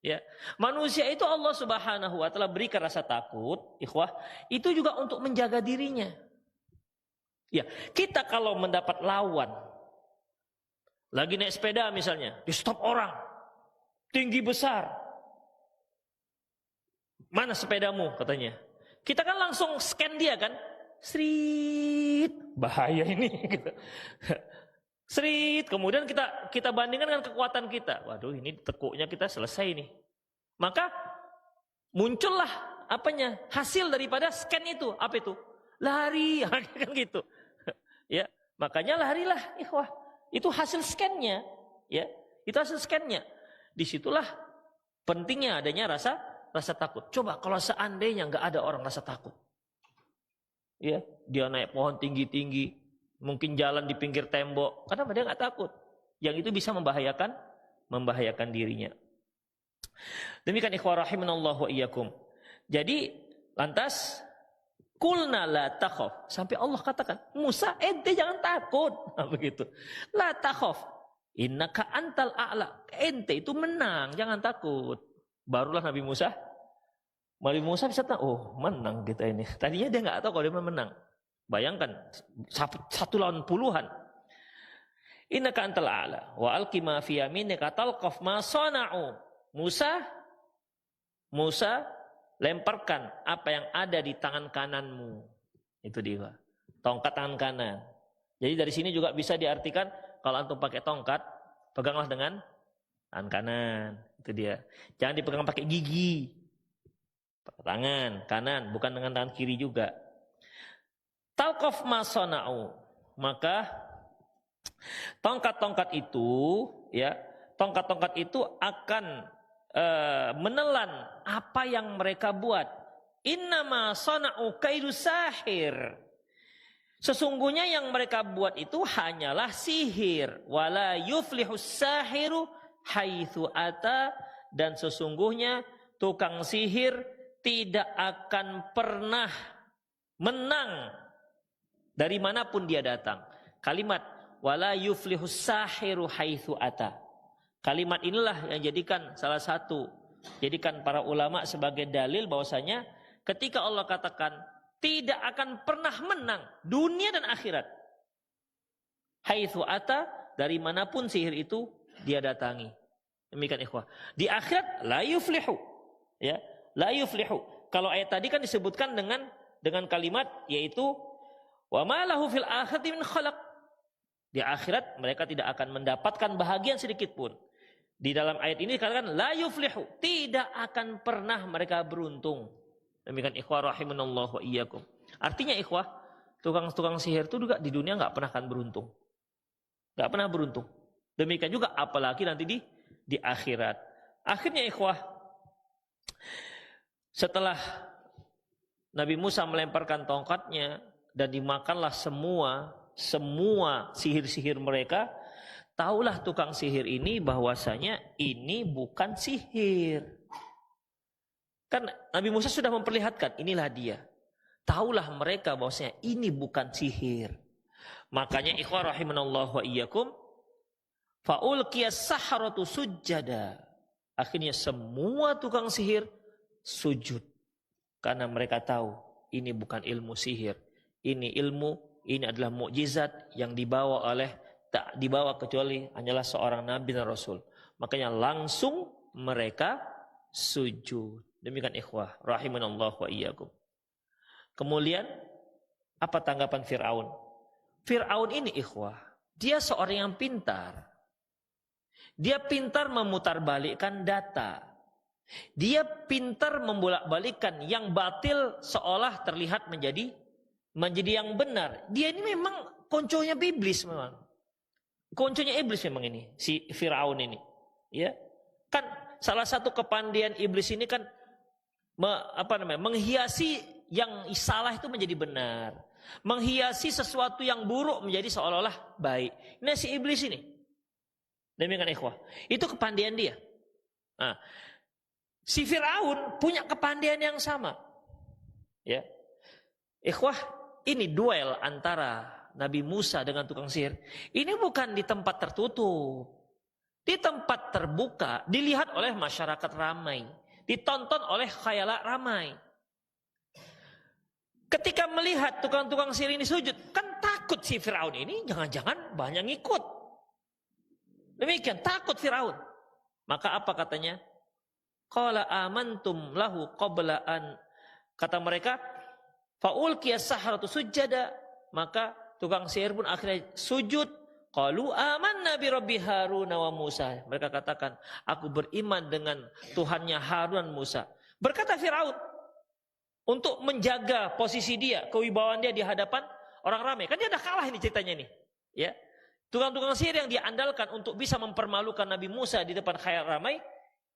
Ya, manusia itu Allah Subhanahu wa taala berikan rasa takut, ikhwah, itu juga untuk menjaga dirinya. Ya, kita kalau mendapat lawan lagi naik sepeda misalnya, di stop orang tinggi besar. Mana sepedamu katanya. Kita kan langsung scan dia kan. Srit, bahaya ini gitu. Srit, kemudian kita bandingkan dengan kekuatan kita. Waduh, ini tekuknya kita selesai nih. Maka muncullah apanya? Hasil daripada scan itu. Apa itu? Lari, kan gitu. Ya, makanya larilah, ikhwah. Itu hasil scan-nya, ya. Itu hasil scan-nya. Disitulah pentingnya adanya rasa takut. Coba kalau seandainya nggak ada orang rasa takut. Ya, dia naik pohon tinggi-tinggi. Mungkin jalan di pinggir tembok. Kenapa dia nggak takut? Yang itu bisa membahayakan dirinya. Demikian ikhwah rahimanallah wa iyyakum. Jadi lantas kulna la takhaf. Sampai Allah katakan, Musa ente jangan takut. Nah, begitu. La takhaf. Innaka antal a'la. Ente itu menang, jangan takut. Barulah Nabi Musa bisa tahu, oh menang kita ini. Tadinya dia nggak tahu kalau dia menang. Bayangkan, satu lawan puluhan. Innaka antal a'la wa alqi ma fi yaminika talqaf ma sana'u. Musa lemparkan apa yang ada di tangan kananmu. Itu dia. Tongkat tangan kanan. Jadi dari sini juga bisa diartikan kalau antum pakai tongkat, peganglah dengan tangan kanan. Itu dia. Jangan dipegang pakai gigi. Tangan kanan, bukan dengan tangan kiri juga. Talqaf ma sana'u. Maka tongkat-tongkat itu akan menelan apa yang mereka buat. Innama sana'u kaidu sahir. Sesungguhnya yang mereka buat itu hanyalah sihir. Wala yuflihus sahiru haitsu ata. Dan sesungguhnya tukang sihir tidak akan pernah menang dari manapun dia datang. Kalimat wala yuflihus sahiru haitsu ata. Kalimat inilah yang jadikan para ulama sebagai dalil bahwasanya ketika Allah katakan tidak akan pernah menang dunia dan akhirat. Haitsu ata, dari manapun sihir itu dia datangi. Demikian ikhwah. Di akhirat la yuflihu. Ya, la yuflihu. Kalau ayat tadi kan disebutkan dengan kalimat yaitu wa ma lahu fil akhirati min khalaq. Di akhirat mereka tidak akan mendapatkan bahagian sedikit pun. Di dalam ayat ini dikatakan la yuflihu, tidak akan pernah mereka beruntung. Demikian ikhwah rahimanallahu wa iyyakum. Artinya ikhwah, tukang sihir itu juga di dunia enggak pernah akan beruntung. Enggak pernah beruntung. Demikian juga apalagi nanti di akhirat. Akhirnya ikhwah, setelah Nabi Musa melemparkan tongkatnya dan dimakanlah semua sihir-sihir mereka, taulah tukang sihir ini bahwasanya ini bukan sihir. Kan Nabi Musa sudah memperlihatkan inilah dia. Taulah mereka bahwasanya ini bukan sihir. Makanya ikhwah rahimanallahu wa iyyakum, faulqiyas saharatu sujjada. Akhirnya semua tukang sihir sujud. Karena mereka tahu ini bukan ilmu sihir. Ini ilmu, ini adalah mukjizat yang tak dibawa kecuali hanyalah seorang nabi dan rasul. Makanya langsung mereka sujud. Demikian ikhwah rahimanallahu wa iyyakum. Kemudian apa tanggapan Fir'aun? Fir'aun ini ikhwah, dia seorang yang pintar. Dia pintar memutarbalikkan data. Dia pintar membolak-balikkan yang batil seolah terlihat menjadi yang benar. Dia ini memang konconya iblis memang. Konconya iblis memang ini, si Fir'aun ini. Ya. Kan salah satu kepandaian iblis ini kan menghiasi yang salah itu menjadi benar. Menghiasi sesuatu yang buruk menjadi seolah-olah baik. Ini si iblis ini. Demikian ikhwah. Itu kepandaian dia. Nah, si Fir'aun punya kepandaian yang sama. Ya. Ikhwah, ini duel antara Nabi Musa dengan tukang sihir. Ini bukan di tempat tertutup. Di tempat terbuka, dilihat oleh masyarakat ramai. Ditonton oleh khayalak ramai. Ketika melihat tukang-tukang sihir ini sujud, kan takut si Fir'aun ini, jangan-jangan banyak ngikut. Demikian, takut Fir'aun. Maka apa katanya? Qala amantum lahu qabla an. Kata mereka, faulqiyas saharatu sujjada. Maka tukang sihir pun akhirnya sujud. Qalu amanna bi rabbi Harun wa Musa. Mereka katakan, aku beriman dengan Tuhannya Harun dan Musa. Berkata Fir'aun, untuk menjaga posisi dia, kewibawaan dia di hadapan orang ramai. Kan dia dah kalah ini ceritanya ini. Ya. Tukang-tukang sihir yang dia andalkan untuk bisa mempermalukan Nabi Musa di depan khayal ramai,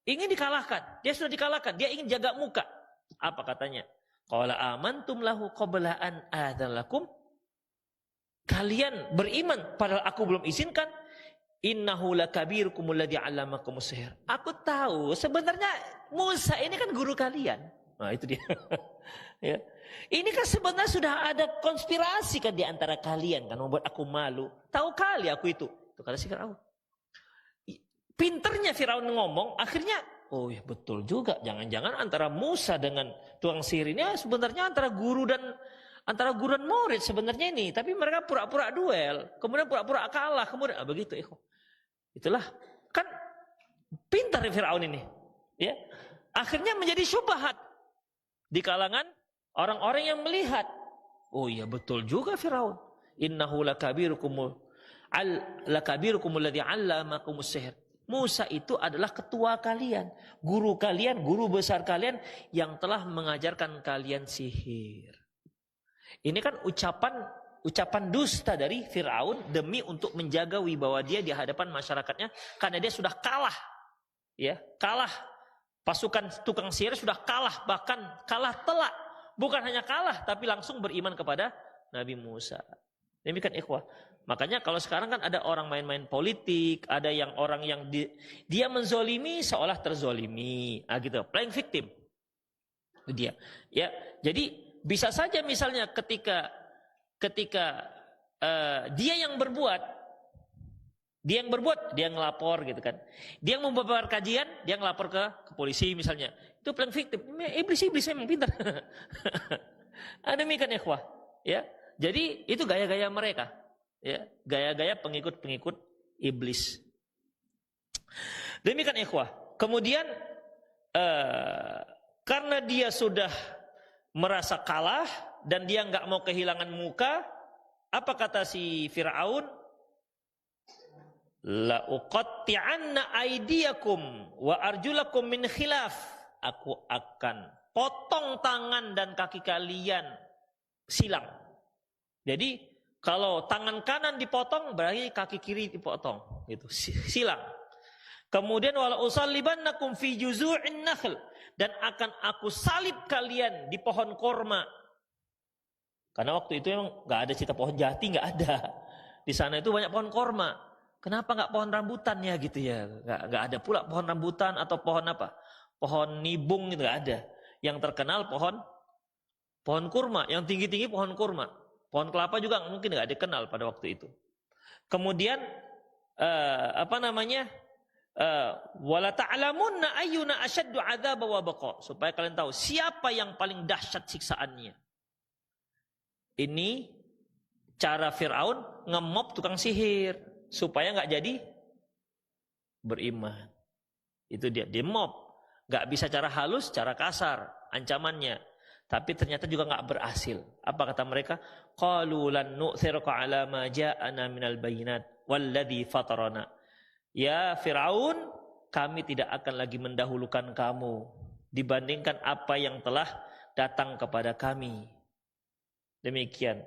ingin dikalahkan. Dia sudah dikalahkan, dia ingin jaga muka. Apa katanya? Qala amantum lahu qabla an adzan lakum. Kalian beriman padahal aku belum izinkan. Innahu lakabirukum alladzi 'allamakumus sihir. Aku tahu sebenarnya Musa ini kan guru kalian. Nah, itu dia. Ya. Ini kan sebenarnya sudah ada konspirasi kan di antara kalian kan membuat aku malu. Tahu kali aku itu. Itu kata si Firaun. Pinternya Firaun ngomong, akhirnya oh ya betul juga. Jangan-jangan antara Musa dengan tukang sihir ini sebenarnya antara guru dan murid sebenarnya ini. Tapi mereka pura-pura duel, kemudian pura-pura kalah, kemudian begitu. Itulah kan pintar Firaun ini. Ya. Akhirnya menjadi syubhat di kalangan orang-orang yang melihat. Oh iya betul juga Firaun. Innahu lakabirukum alladzi 'allamakumus sihir. Musa itu adalah ketua kalian, guru besar kalian yang telah mengajarkan kalian sihir. Ini kan ucapan dusta dari Firaun demi untuk menjaga wibawa dia di hadapan masyarakatnya karena dia sudah kalah. Ya, kalah. Pasukan tukang sihir sudah kalah, bahkan kalah telak. Bukan hanya kalah, tapi langsung beriman kepada Nabi Musa. Demikian ikhwah. Makanya kalau sekarang kan ada orang main-main politik, ada orang yang dia menzolimi seolah terzolimi. Nah gitu, playing victim. Itu dia. Ya, jadi bisa saja misalnya ketika dia yang berbuat, dia ngelapor gitu kan. Dia yang membuat kajian, dia ngelapor ke polisi misalnya. Itu playing victim. Iblis memang pintar. Demikian ikhwah. Ya. Jadi itu gaya-gaya mereka. Ya, gaya-gaya pengikut-pengikut iblis. Demikian ikhwah. Kemudian karena dia sudah merasa kalah dan dia nggak mau kehilangan muka, apa kata si Fir'aun? La uqatti'anna aydiyakum wa arjulakum min khilaf. Aku akan potong tangan dan kaki kalian silang. Jadi kalau tangan kanan dipotong berarti kaki kiri dipotong, gitu. Silang. Kemudian wala usallibannakum fi juzu'in nakhl, dan akan aku salib kalian di pohon korma. Karena waktu itu memang enggak ada cerita pohon jati, enggak ada. Di sana itu banyak pohon korma. Kenapa enggak pohon rambutan ya gitu ya? Enggak ada pula pohon rambutan atau pohon apa? Pohon nibung itu enggak ada. Yang terkenal pohon Pohon kurma, yang tinggi-tinggi pohon kurma. Pohon kelapa juga mungkin nggak dikenal pada waktu itu. Kemudian wala ta'lamunna ayyuna asyaddu 'adzaba wa baqa, supaya kalian tahu siapa yang paling dahsyat siksaannya. Ini cara Firaun ngemop tukang sihir supaya nggak jadi beriman. Itu dia, dimop. Nggak bisa cara halus, cara kasar ancamannya. Tapi ternyata juga nggak berhasil. Apa kata mereka? Qalu lan nu'thirka 'ala ma ja'ana minal bayyinat walladzi fatarana. Ya Firaun, kami tidak akan lagi mendahulukan kamu dibandingkan apa yang telah datang kepada kami. Demikian.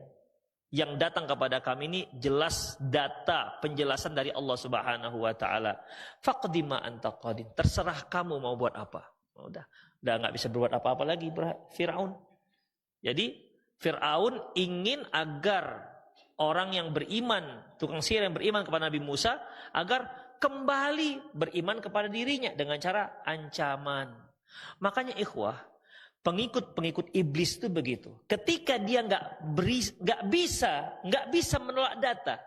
Yang datang kepada kami ini jelas data penjelasan dari Allah Subhanahu wa taala. Faqdi ma anta qadin. Terserah kamu mau buat apa. Udah nggak bisa berbuat apa-apa lagi Firaun. Jadi Firaun ingin agar orang yang beriman, tukang sihir yang beriman kepada Nabi Musa, agar kembali beriman kepada dirinya dengan cara ancaman. Makanya ikhwah, pengikut-pengikut iblis itu begitu. Ketika dia nggak bisa menolak data,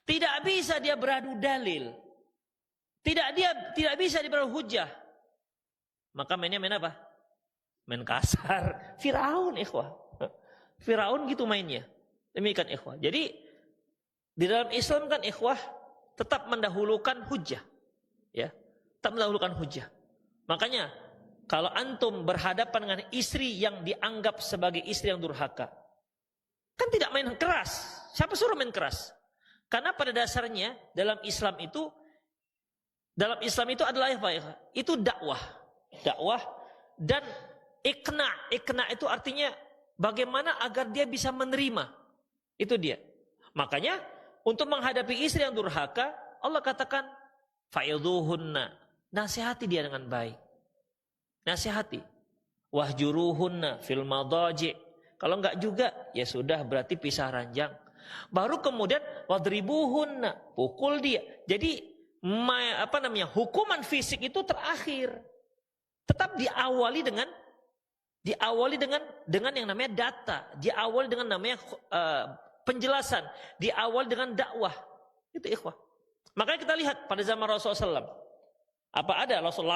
tidak bisa dia beradu dalil, tidak bisa dia beradu hujah, maka main apa? Main kasar. Firaun ikhwah. Firaun gitu mainnya. Demikian ikhwah. Jadi di dalam Islam kan ikhwah tetap mendahulukan hujah. Ya, tetap mendahulukan hujah. Makanya kalau antum berhadapan dengan istri yang dianggap sebagai istri yang durhaka, kan tidak main keras. Siapa suruh main keras? Karena pada dasarnya dalam Islam itu adalah apa ya? Itu dakwah dan ikna itu artinya bagaimana agar dia bisa menerima. Itu dia. Makanya untuk menghadapi istri yang durhaka, Allah katakan fa'idhuhunna, nasihati dia dengan baik. Nasihati. Wahjuruhunna fil madaji. Kalau enggak juga, ya sudah berarti pisah ranjang. Baru kemudian wadribuhunna, pukul dia. Jadi hukuman fisik itu terakhir. Tetap diawali dengan yang namanya data, diawali dengan namanya penjelasan, diawali dengan dakwah. Itu ikhwah. Makanya kita lihat pada zaman Rasulullah SAW, apa ada Rasul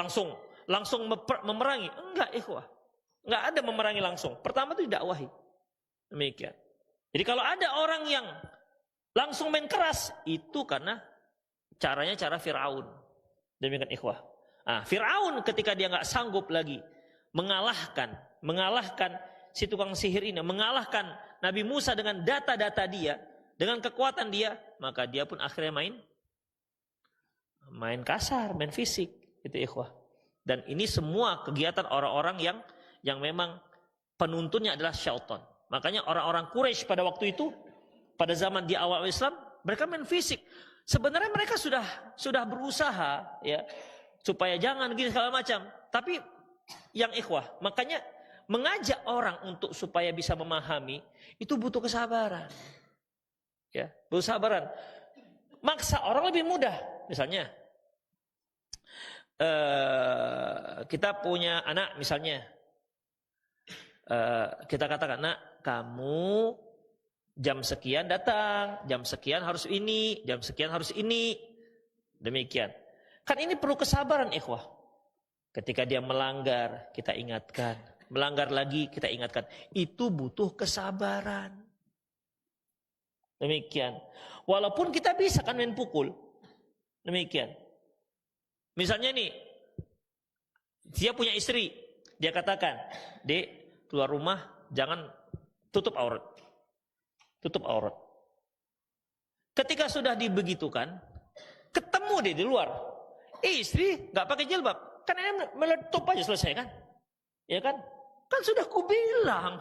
langsung memerangi? Enggak ikhwah. Enggak ada memerangi langsung. Pertama itu didakwahi. Demikian. Jadi kalau ada orang yang langsung main keras, itu karena caranya cara Firaun. Demikian ikhwah. Nah, Firaun ketika dia nggak sanggup lagi mengalahkan si tukang sihir ini, mengalahkan Nabi Musa dengan data-data dia, dengan kekuatan dia, maka dia pun akhirnya main kasar, main fisik, itu ikhwah. Dan ini semua kegiatan orang-orang yang memang penuntunnya adalah syaitan. Makanya orang-orang Quraisy pada waktu itu, pada zaman di awal Islam, mereka main fisik. Sebenarnya mereka sudah berusaha ya supaya jangan gini segala macam. Tapi yang ikhwah, makanya mengajak orang untuk supaya bisa memahami itu butuh kesabaran. Ya, butuh kesabaran. Maksa orang lebih mudah. Misalnya kita punya anak misalnya, kita katakan, nak, kamu jam sekian datang, jam sekian harus ini, jam sekian harus ini. Demikian. Kan ini perlu kesabaran ikhwah. Ketika dia melanggar, kita ingatkan. Melanggar lagi, kita ingatkan. Itu butuh kesabaran. Demikian. Walaupun kita bisa kan main pukul. Demikian. Misalnya nih, dia punya istri. Dia katakan, Dek, keluar rumah, jangan tutup aurat. Tutup aurat. Ketika sudah dibegitukan, ketemu dia di luar. Istri nggak pakai jilbab, kan ini meletup aja selesai kan? Ya kan? Kan sudah kubilang.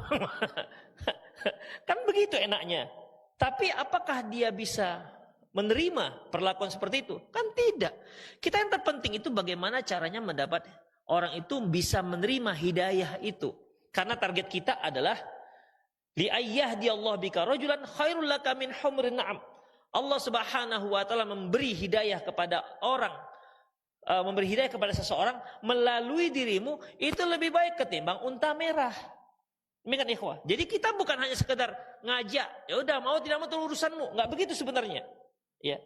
Kan begitu enaknya. Tapi apakah dia bisa menerima perlakuan seperti itu? Kan tidak. Kita yang terpenting itu bagaimana caranya mendapat orang itu bisa menerima hidayah itu. Karena target kita adalah li ayyahdiallahu bika rajulan khairul laka min humrin na'am. Allah Subhanahu wa taala memberi hidayah kepada orang, memberi hidayah kepada seseorang melalui dirimu itu lebih baik ketimbang unta merah. Demikian ikhwah. Jadi kita bukan hanya sekedar ngajak, ya udah mau tidak mau itu urusanmu, nggak begitu sebenarnya. Ya.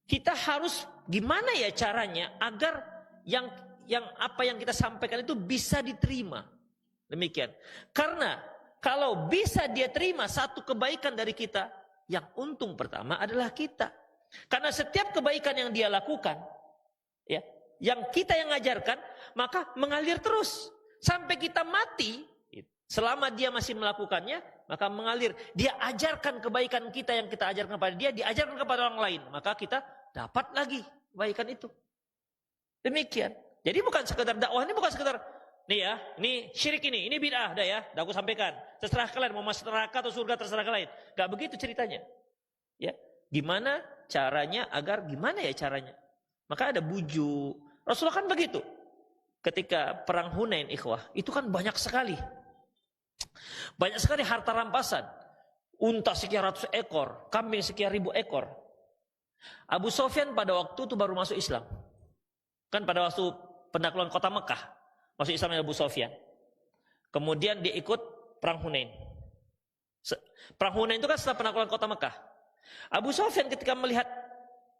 Kita harus gimana ya caranya agar yang apa yang kita sampaikan itu bisa diterima. Demikian. Karena kalau bisa dia terima satu kebaikan dari kita, yang untung pertama adalah kita. Karena setiap kebaikan yang dia lakukan, ya, yang kita yang ngajarkan, maka mengalir terus sampai kita mati. Selama dia masih melakukannya, maka mengalir. Dia ajarkan kebaikan kita yang kita ajarkan kepada dia, diajarkan kepada orang lain, maka kita dapat lagi kebaikan itu. Demikian. Jadi bukan sekedar dakwah, ini bukan sekedar nih ya, ini syirik ini bid'ah, dah ya, dah aku sampaikan. Terserah kalian mau masuk neraka atau surga, terserah kalian. Gak begitu ceritanya. Ya, gimana caranya agar gimana ya caranya? Maka ada bujuk. Rasulullah kan begitu. Ketika perang Hunain, ikhwah, itu kan banyak sekali. Banyak sekali harta rampasan. Unta sekian ratus ekor, kambing sekian ribu ekor. Abu Sufyan pada waktu itu baru masuk Islam. Kan pada waktu penaklukan kota Mekah, masuk Islam Abu Sufyan. Kemudian dia ikut perang Hunain. Perang Hunain itu kan setelah penaklukan kota Mekah. Abu Sufyan ketika melihat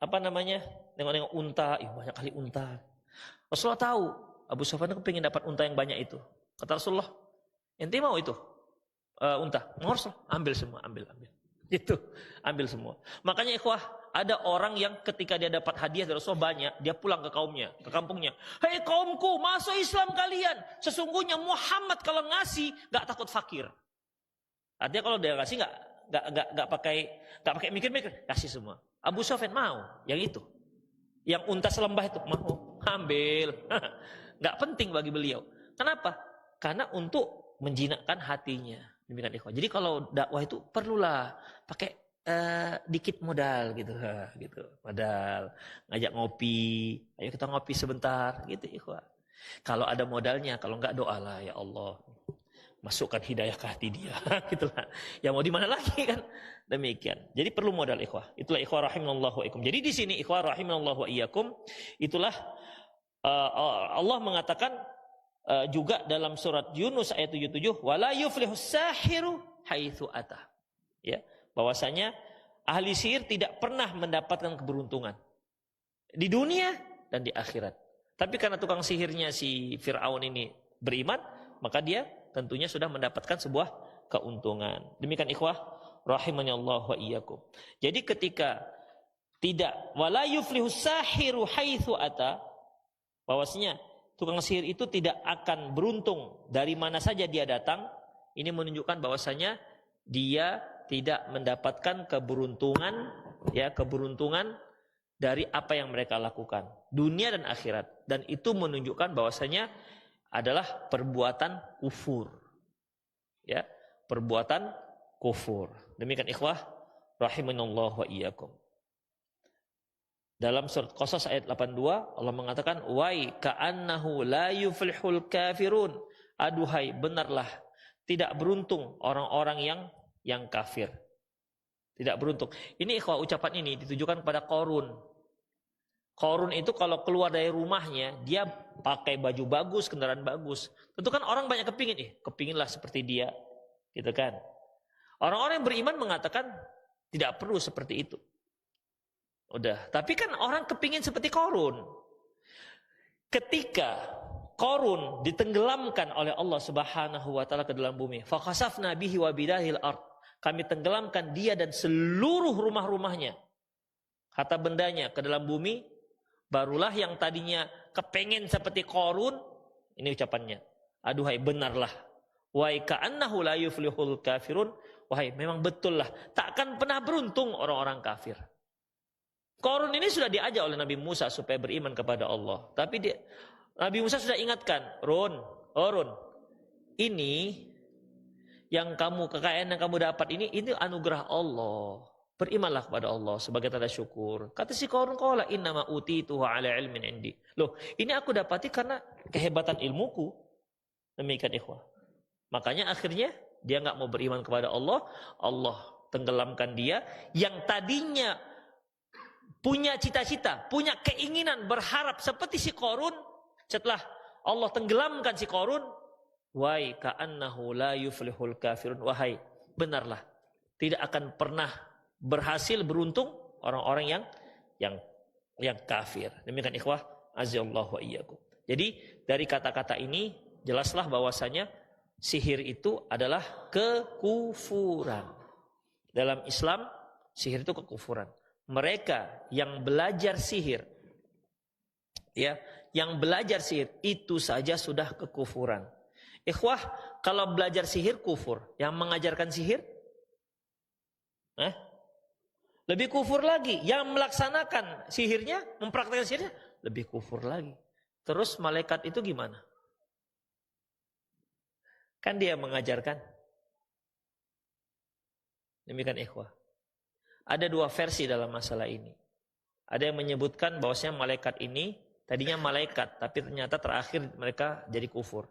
nengok-nengok unta, banyak kali unta. Rasulullah tahu Abu Sufyan itu pengen dapat unta yang banyak itu. Kata Rasulullah, ente mau itu unta? Mau, ambil semua, ambil. Itu, ambil semua. Makanya ikhwah, ada orang yang ketika dia dapat hadiah dari Rasulullah banyak, dia pulang ke kaumnya, ke kampungnya. Hei kaumku, masuk Islam kalian. Sesungguhnya Muhammad kalau ngasih gak takut fakir. Artinya kalau dia ngasih gak pakai mikir-mikir, kasih semua. Abu Sufyan mau yang itu, yang unta selembah itu mau ambil. Gak penting bagi beliau. Kenapa? Karena untuk menjinakkan hatinya. Demikian ikhwah. Jadi kalau dakwah itu perlulah pakai dikit modal gitu, modal ngajak ngopi, ayo kita ngopi sebentar, gitu ikhwah. Kalau ada modalnya, kalau enggak doalah ya Allah, masukkan hidayah ke hati dia, gitulah. Ya mau di mana lagi kan? Demikian. Jadi perlu modal ikhwah. Itulah ikhwah rahimanallahu wa iyyakum. Jadi di sini ikhwah rahimanallahu wa iyyakum, itulah Allah mengatakan juga dalam surat Yunus ayat 77, wala yuflihus sahiru haitsu ata. Ya, bahwasanya ahli sihir tidak pernah mendapatkan keberuntungan di dunia dan di akhirat. Tapi karena tukang sihirnya si Fir'aun ini beriman, maka dia tentunya sudah mendapatkan sebuah keuntungan. Demikian ikhwah rahimani Allah wa iyyakum. Jadi ketika tidak wala yuflihus sahiru haitsu ata, bahwasanya tukang sihir itu tidak akan beruntung dari mana saja dia datang. Ini menunjukkan bahwasanya dia tidak mendapatkan keberuntungan dari apa yang mereka lakukan, dunia dan akhirat. Dan itu menunjukkan bahwasanya adalah perbuatan kufur. Ya, perbuatan kufur. Demikian ikhwah rahimanallahu wa iyyakum. Dalam surat Qasas ayat 82 Allah mengatakan wai ka'annahu la yuflihul kafirun. Aduhai benarlah tidak beruntung orang-orang yang kafir. Tidak beruntung. Ini ikhwah, ucapan ini ditujukan kepada Qarun. Qarun itu kalau keluar dari rumahnya dia pakai baju bagus, kendaraan bagus. Tentu kan orang banyak kepinginlah seperti dia, gitu kan. Orang-orang yang beriman mengatakan tidak perlu seperti itu. Udah, tapi kan orang kepingin seperti Qarun. Ketika Qarun ditenggelamkan oleh Allah Subhanahu wa taala ke dalam bumi, fa khasafna bihi wa bidahil ard. Kami tenggelamkan dia dan seluruh rumah-rumahnya, harta bendanya ke dalam bumi, barulah yang tadinya kepingin seperti Qarun, ini ucapannya. Aduhai benarlah. Wa ka'annahu la yuflihul kafirun. Wahai memang betul lah, takkan pernah beruntung orang-orang kafir. Qarun ini sudah diajak oleh Nabi Musa supaya beriman kepada Allah. Tapi Nabi Musa sudah ingatkan, Run, ini yang kekayaan yang kamu dapat ini anugerah Allah. Berimanlah kepada Allah sebagai tanda syukur. Kata si Qarun, qala innama utituhu ala ilmin indi. Loh, ini aku dapati karena kehebatan ilmuku. Demikian ikhwah. Makanya akhirnya dia enggak mau beriman kepada Allah. Allah tenggelamkan dia yang tadinya punya cita-cita, punya keinginan, berharap seperti si Qarun. Setelah Allah tenggelamkan si Qarun, Wahai ka'annahu la yuflihul kafirun. Wahai, benarlah tidak akan pernah berhasil beruntung orang-orang yang kafir. Demikian ikhwah azallahu wa iyyakum. Jadi dari kata-kata ini jelaslah bahwasanya sihir itu adalah kekufuran. Dalam Islam sihir itu kekufuran. Mereka yang belajar sihir, ya, yang belajar sihir itu saja sudah kekufuran. Ikhwah, kalau belajar sihir kufur, yang mengajarkan sihir lebih kufur lagi. Yang melaksanakan sihirnya, mempraktikkan sihirnya lebih kufur lagi. Terus malaikat itu gimana? Kan dia mengajarkan. Demikian ikhwah. Ada dua versi dalam masalah ini. Ada yang menyebutkan bahwasanya malaikat ini tadinya malaikat, tapi ternyata terakhir mereka jadi kufur.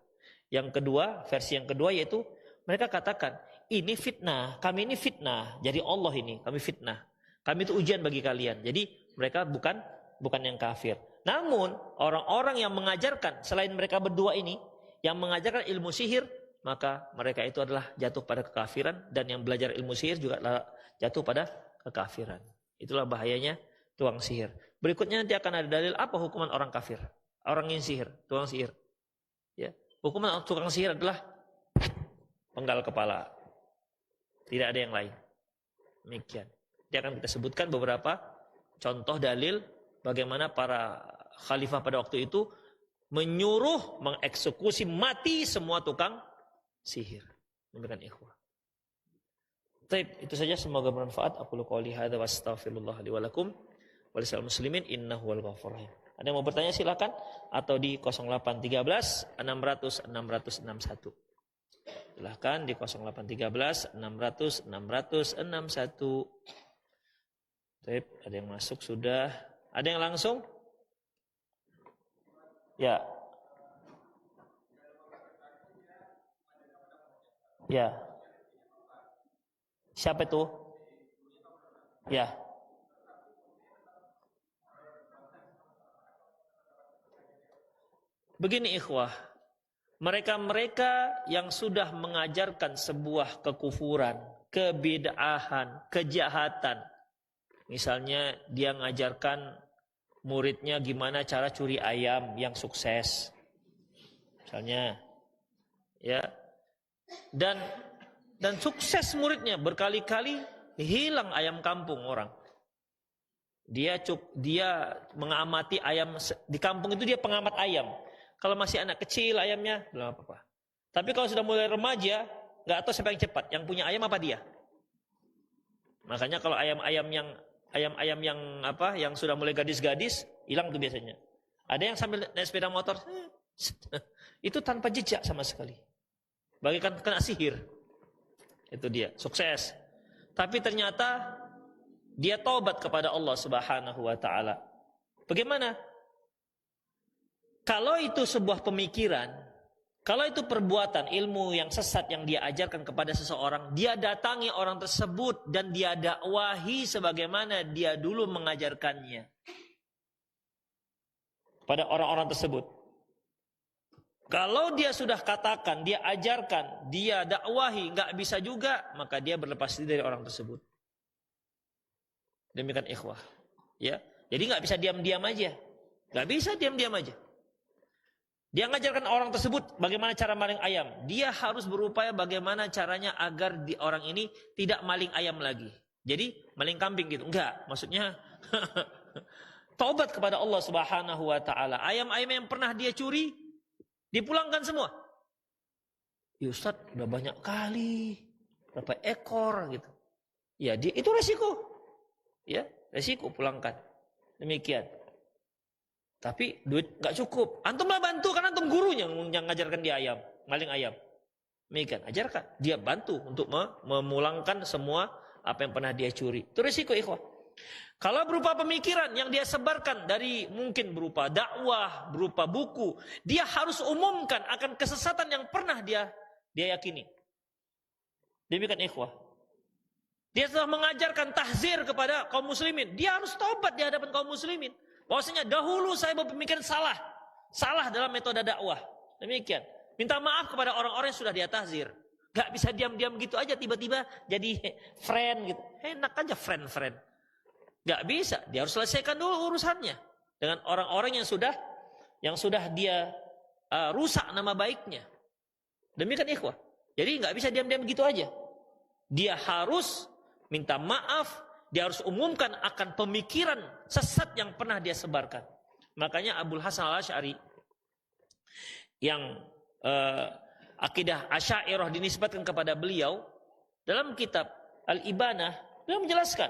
Yang kedua, versi yang kedua yaitu mereka katakan, ini fitnah, kami ini fitnah. Jadi Allah ini, kami fitnah. Kami itu ujian bagi kalian. Jadi mereka bukan yang kafir. Namun orang-orang yang mengajarkan selain mereka berdua ini, yang mengajarkan ilmu sihir, maka mereka itu adalah jatuh pada kekafiran. Dan yang belajar ilmu sihir juga jatuh pada kekafiran. Itulah bahayanya tukang sihir. Berikutnya nanti akan ada dalil apa hukuman orang kafir, orang yang sihir, tukang sihir. Ya, hukuman tukang sihir adalah penggal kepala. Tidak ada yang lain. Demikian. Dia akan kita sebutkan beberapa contoh dalil bagaimana para khalifah pada waktu itu menyuruh mengeksekusi mati semua tukang sihir. Demikian ikhwah. Baik, itu saja, semoga bermanfaat. Aku qouli hadza wa astaghfirullah li wa lakum wa lisal muslimin innahu wal ghafurur rahim. Ada yang mau bertanya silakan atau di 0813 600 661. Silahkan di 0813 600 661. Baik, ada yang masuk sudah. Ada yang langsung? Ya. Ya. Siapa itu? Ya. Begini ikhwah, mereka-mereka yang sudah mengajarkan sebuah kekufuran, kebid'ahan, kejahatan. Misalnya dia mengajarkan muridnya gimana cara curi ayam yang sukses. Misalnya, ya. Dan sukses muridnya, berkali-kali hilang ayam kampung orang. Dia mengamati ayam di kampung itu, dia pengamat ayam. Kalau masih anak kecil ayamnya belum apa-apa. Tapi kalau sudah mulai remaja, nggak tahu siapa yang cepat, yang punya ayam apa dia. Makanya kalau ayam-ayam yang sudah mulai gadis-gadis hilang tuh biasanya. Ada yang sambil naik sepeda motor itu tanpa jejak sama sekali. Bagaikan kena sihir. Itu dia, sukses. Tapi ternyata dia taubat kepada Allah Subhanahu wa taala. Bagaimana? Kalau itu sebuah pemikiran, kalau itu perbuatan ilmu yang sesat yang dia ajarkan kepada seseorang, dia datangi orang tersebut dan dia dakwahi sebagaimana dia dulu mengajarkannya pada orang-orang tersebut. Kalau dia sudah katakan, dia ajarkan, dia dakwahi, nggak bisa juga, maka dia berlepas diri dari orang tersebut. Demikian ikhwah. Ya, jadi nggak bisa diam-diam aja, nggak bisa diam-diam aja. Dia mengajarkan orang tersebut bagaimana cara maling ayam. Dia harus berupaya bagaimana caranya agar orang ini tidak maling ayam lagi. Jadi maling kambing gitu. Enggak, maksudnya taubat kepada Allah Subhanahu wa taala. Ayam-ayam yang pernah dia curi dipulangkan semua. Ya Ustaz, udah banyak kali. Berapa ekor gitu. Ya, itu resiko. Ya, resiko pulangkan. Demikian. Tapi duit nggak cukup. Antumlah bantu, karena antum gurunya yang ngajarkan dia ayam, maling ayam. Demikian, ajarkan. Dia bantu untuk memulangkan semua apa yang pernah dia curi. Itu risiko ikhwah. Kalau berupa pemikiran yang dia sebarkan dari mungkin berupa dakwah, berupa buku, dia harus umumkan akan kesesatan yang pernah dia yakini. Demikian ikhwah. Dia telah mengajarkan tahzir kepada kaum muslimin. Dia harus taubat di hadapan kaum muslimin. Bahwasanya dahulu saya berpemikiran salah dalam metode dakwah. Demikian. Minta maaf kepada orang-orang yang sudah dia tahzir. Gak bisa diam-diam gitu aja tiba-tiba jadi friend gitu. Enak aja friend. Gak bisa, dia harus selesaikan dulu urusannya dengan orang-orang yang sudah dia rusak nama baiknya. Demikian ikhwah. Jadi gak bisa diam-diam gitu aja. Dia harus minta maaf, dia harus umumkan akan pemikiran sesat yang pernah dia sebarkan. Makanya Abul Hasan Al-Asy'ari yang akidah Asy'ariyah dinisbatkan kepada beliau dalam kitab Al-Ibanah, beliau menjelaskan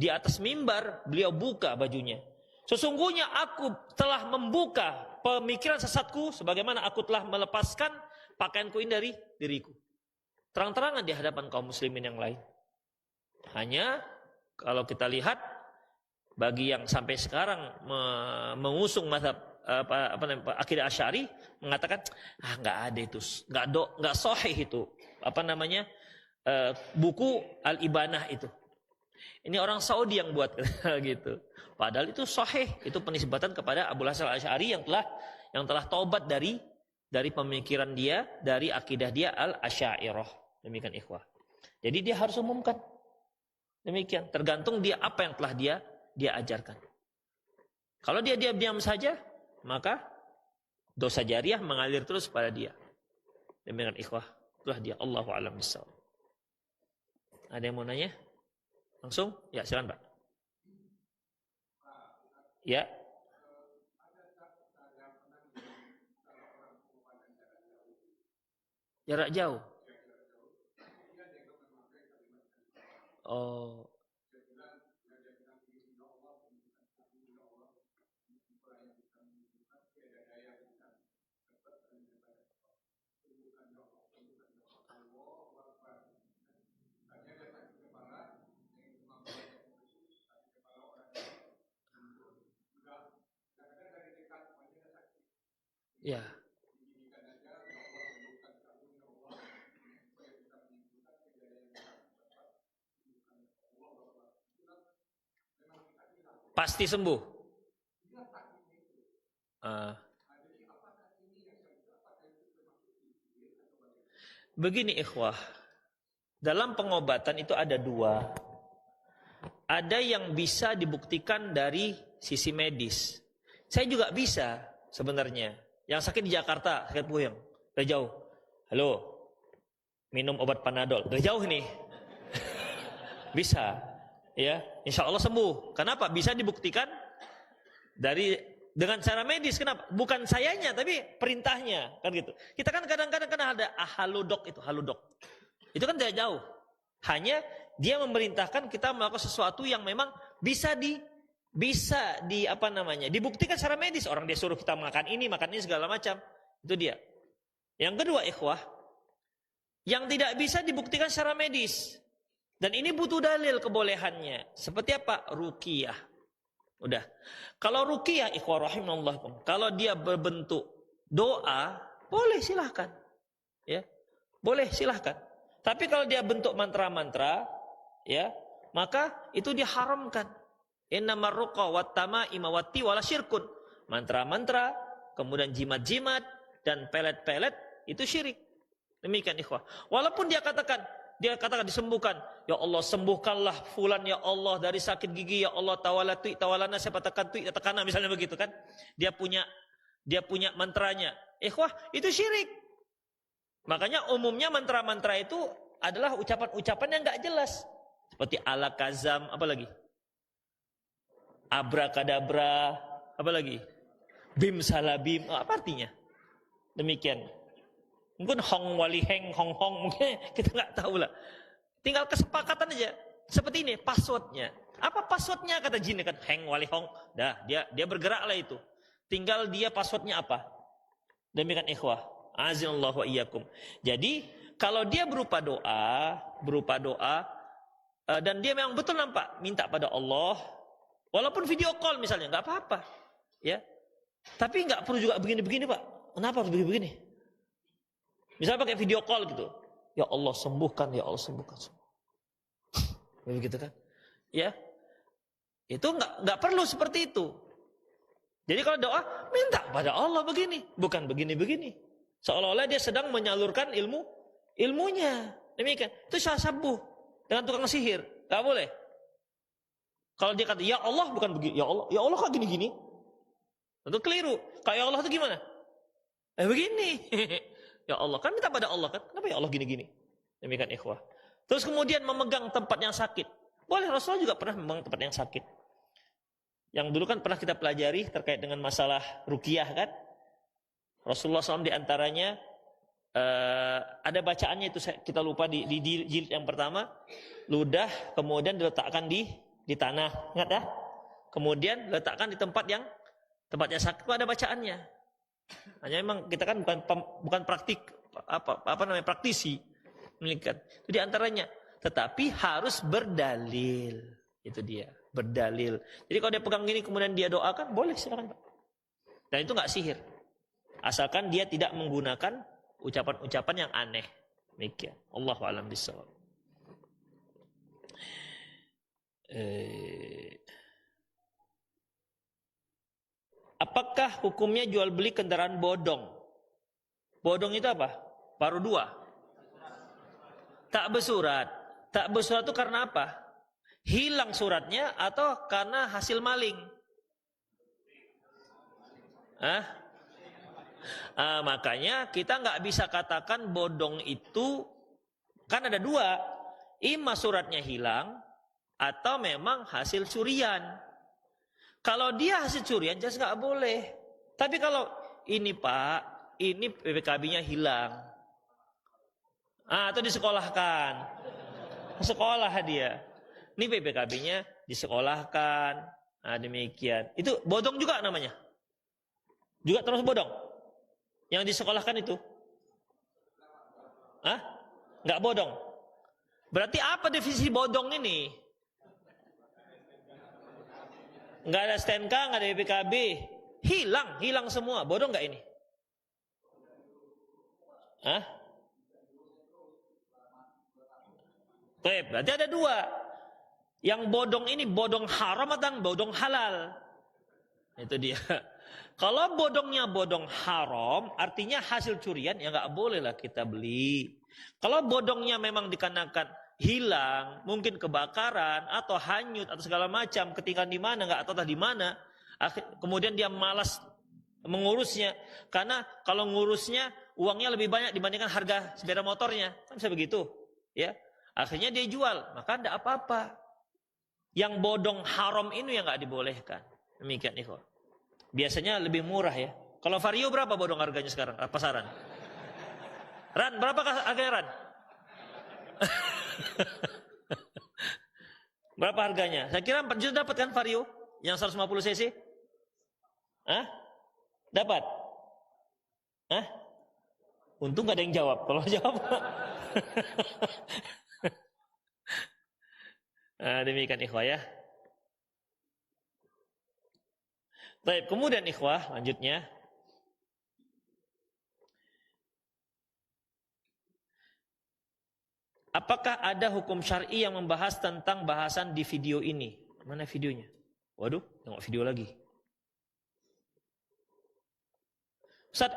di atas mimbar beliau buka bajunya. Sesungguhnya aku telah membuka pemikiran sesatku sebagaimana aku telah melepaskan pakaianku ini dari diriku. Terang-terangan di hadapan kaum muslimin yang lain. Hanya kalau kita lihat bagi yang sampai sekarang mengusung mazhab akidah Asy'ari mengatakan nggak ada itu, nggak sahih itu buku Al-Ibanah itu. Ini orang Saudi yang buat gitu. Padahal itu sahih, itu penisbatan kepada Abul Hasan Al-Asy'ari yang telah taubat dari pemikiran dia, dari akidah dia Al-Asy'ariyah. Demikian ikhwah. Jadi dia harus umumkan. Demikian, tergantung dia apa yang telah dia ajarkan. Kalau dia diam-diam saja, maka dosa jariah mengalir terus pada dia. Demikian ikhwah, itulah dia. Allahu a'lam bishawab. Ada yang mau nanya? Langsung? Ya, silakan Pak. Ya. Jarak jauh. Oh. Ya. Pasti sembuh. Begini ikhwah, dalam pengobatan itu ada dua. Ada yang bisa dibuktikan dari sisi medis. Saya juga bisa sebenarnya. Yang sakit di Jakarta, sakit puyeng, udah jauh. Halo, minum obat Panadol, udah jauh nih. Bisa, ya, insya Allah sembuh. Kenapa? Bisa dibuktikan dengan cara medis. Kenapa? Bukan sayanya, tapi perintahnya, kan gitu. Kita kan kadang-kadang ada haludok itu, haludok. Itu kan tidak jauh. Hanya dia memerintahkan kita melakukan sesuatu yang memang bisa dibuktikan secara medis. Orang dia suruh kita makan ini segala macam. Itu dia. Yang kedua ikhwah, yang tidak bisa dibuktikan secara medis. Dan ini butuh dalil kebolehannya. Seperti apa? Ruqyah. Udah. Kalau ruqyah ikhwah rahimahullahi, kalau dia berbentuk doa, boleh silahkan. Ya. Boleh silahkan. Tapi kalau dia bentuk mantra-mantra, ya, maka itu diharamkan. Innamar ruqa wat tamaima wat tiwala syirkun. Mantra-mantra, kemudian jimat-jimat dan pelet-pelet itu syirik. Demikian ikhwah. Walaupun dia katakan disembuhkan, ya Allah sembuhkanlah fulan ya Allah dari sakit gigi, ya Allah tawalana saya tekana misalnya begitu kan. Dia punya mantranya. Ikhwah, itu syirik. Makanya umumnya mantra-mantra itu adalah ucapan-ucapan yang enggak jelas. Seperti alakazam, apa lagi? Abrakadabra, apa lagi? Bim salabim, apa artinya? Demikian. Mungkin hong wali heng hong hong, mungkin kita enggak tahu lah. Tinggal kesepakatan aja. Seperti ini passwordnya. Apa passwordnya kata jin kan? Heng wali hong. Dah, dia bergerak lah itu. Tinggal dia passwordnya apa? Demikian ikhwah. Azinallahu wa iyyakum. Jadi kalau dia berupa doa dan dia memang betul nampak minta pada Allah, walaupun video call misalnya nggak apa-apa, ya. Tapi nggak perlu juga begini-begini Pak. Kenapa harus begini-begini? Misalnya pakai video call gitu, ya Allah sembuhkan, ya Allah sembuhkan. Begitu kan? Ya, itu nggak perlu seperti itu. Jadi kalau doa minta pada Allah begini, bukan begini-begini. Seolah-olah dia sedang menyalurkan ilmunya. Demikian. Itu sasabuh dengan tukang sihir. Gak boleh. Kalau dia kata, ya Allah bukan begini. Ya Allah kok gini-gini? Itu keliru. Kalau ya Allah itu gimana? Begini. Ya Allah. Kan minta pada Allah kan. Kenapa ya Allah gini-gini? Demikian ikhwah. Terus kemudian memegang tempat yang sakit. Boleh, Rasulullah juga pernah memegang tempat yang sakit. Yang dulu kan pernah kita pelajari terkait dengan masalah ruqyah kan. Rasulullah SAW diantaranya ada bacaannya itu kita lupa di jilid yang pertama. Ludah kemudian diletakkan di tanah, ingat ya? Kemudian diletakkan di tempatnya sakit, itu ada bacaannya. Hanya memang kita kan bukan praktik apa namanya praktisi melihat. Itu diantaranya. Tetapi harus berdalil. Itu dia, berdalil. Jadi kalau dia pegang gini kemudian dia doakan, boleh silakan. Dan itu nggak sihir. Asalkan dia tidak menggunakan ucapan-ucapan yang aneh. Demikian. Allahu a'lam bishawab. Apakah hukumnya jual beli kendaraan bodong? Bodong itu apa? Baru dua. Tak bersurat. Tak bersurat itu karena apa? Hilang suratnya atau karena hasil maling? Makanya kita nggak bisa katakan bodong itu, kan ada dua, ima suratnya hilang atau memang hasil curian. Kalau dia hasil curian jelas nggak boleh. Tapi kalau ini Pak, ini PPKB-nya hilang, atau disekolahkan, sekolah dia, ini PPKB-nya disekolahkan, demikian. Itu bodong juga namanya, juga terus bodong. Yang disekolahkan itu, nggak bodong. Berarti apa definisi bodong ini? Nggak ada STNK, nggak ada BPKB, hilang semua. Bodong nggak ini? Berarti ada dua. Yang bodong ini bodong haram atau bodong halal? Itu dia. Kalau bodongnya bodong haram, artinya hasil curian, ya nggak boleh lah kita beli. Kalau bodongnya memang dikarenakan hilang, mungkin kebakaran atau hanyut atau segala macam, ketinggalan di mana, nggak tahu di mana, kemudian dia malas mengurusnya, karena kalau ngurusnya uangnya lebih banyak dibandingkan harga sepeda motornya, kan bisa begitu, ya. Akhirnya dia jual, maka tidak apa-apa. Yang bodong haram ini yang nggak dibolehkan. Demikian ikhwan. Biasanya lebih murah ya. Kalau Vario berapa bodong harganya sekarang? Pasaran. Ran, berapa harganya Ran? Berapa harganya? Saya kira 4 juta dapat kan Vario? Yang 150 cc? Dapat? Untung gak ada yang jawab. Kalau jawab. Demikian ikhwah ya. Baik, kemudian ikhwah, lanjutnya. Apakah ada hukum syar'i yang membahas tentang bahasan di video ini? Mana videonya? Waduh, tengok video lagi. Ustaz,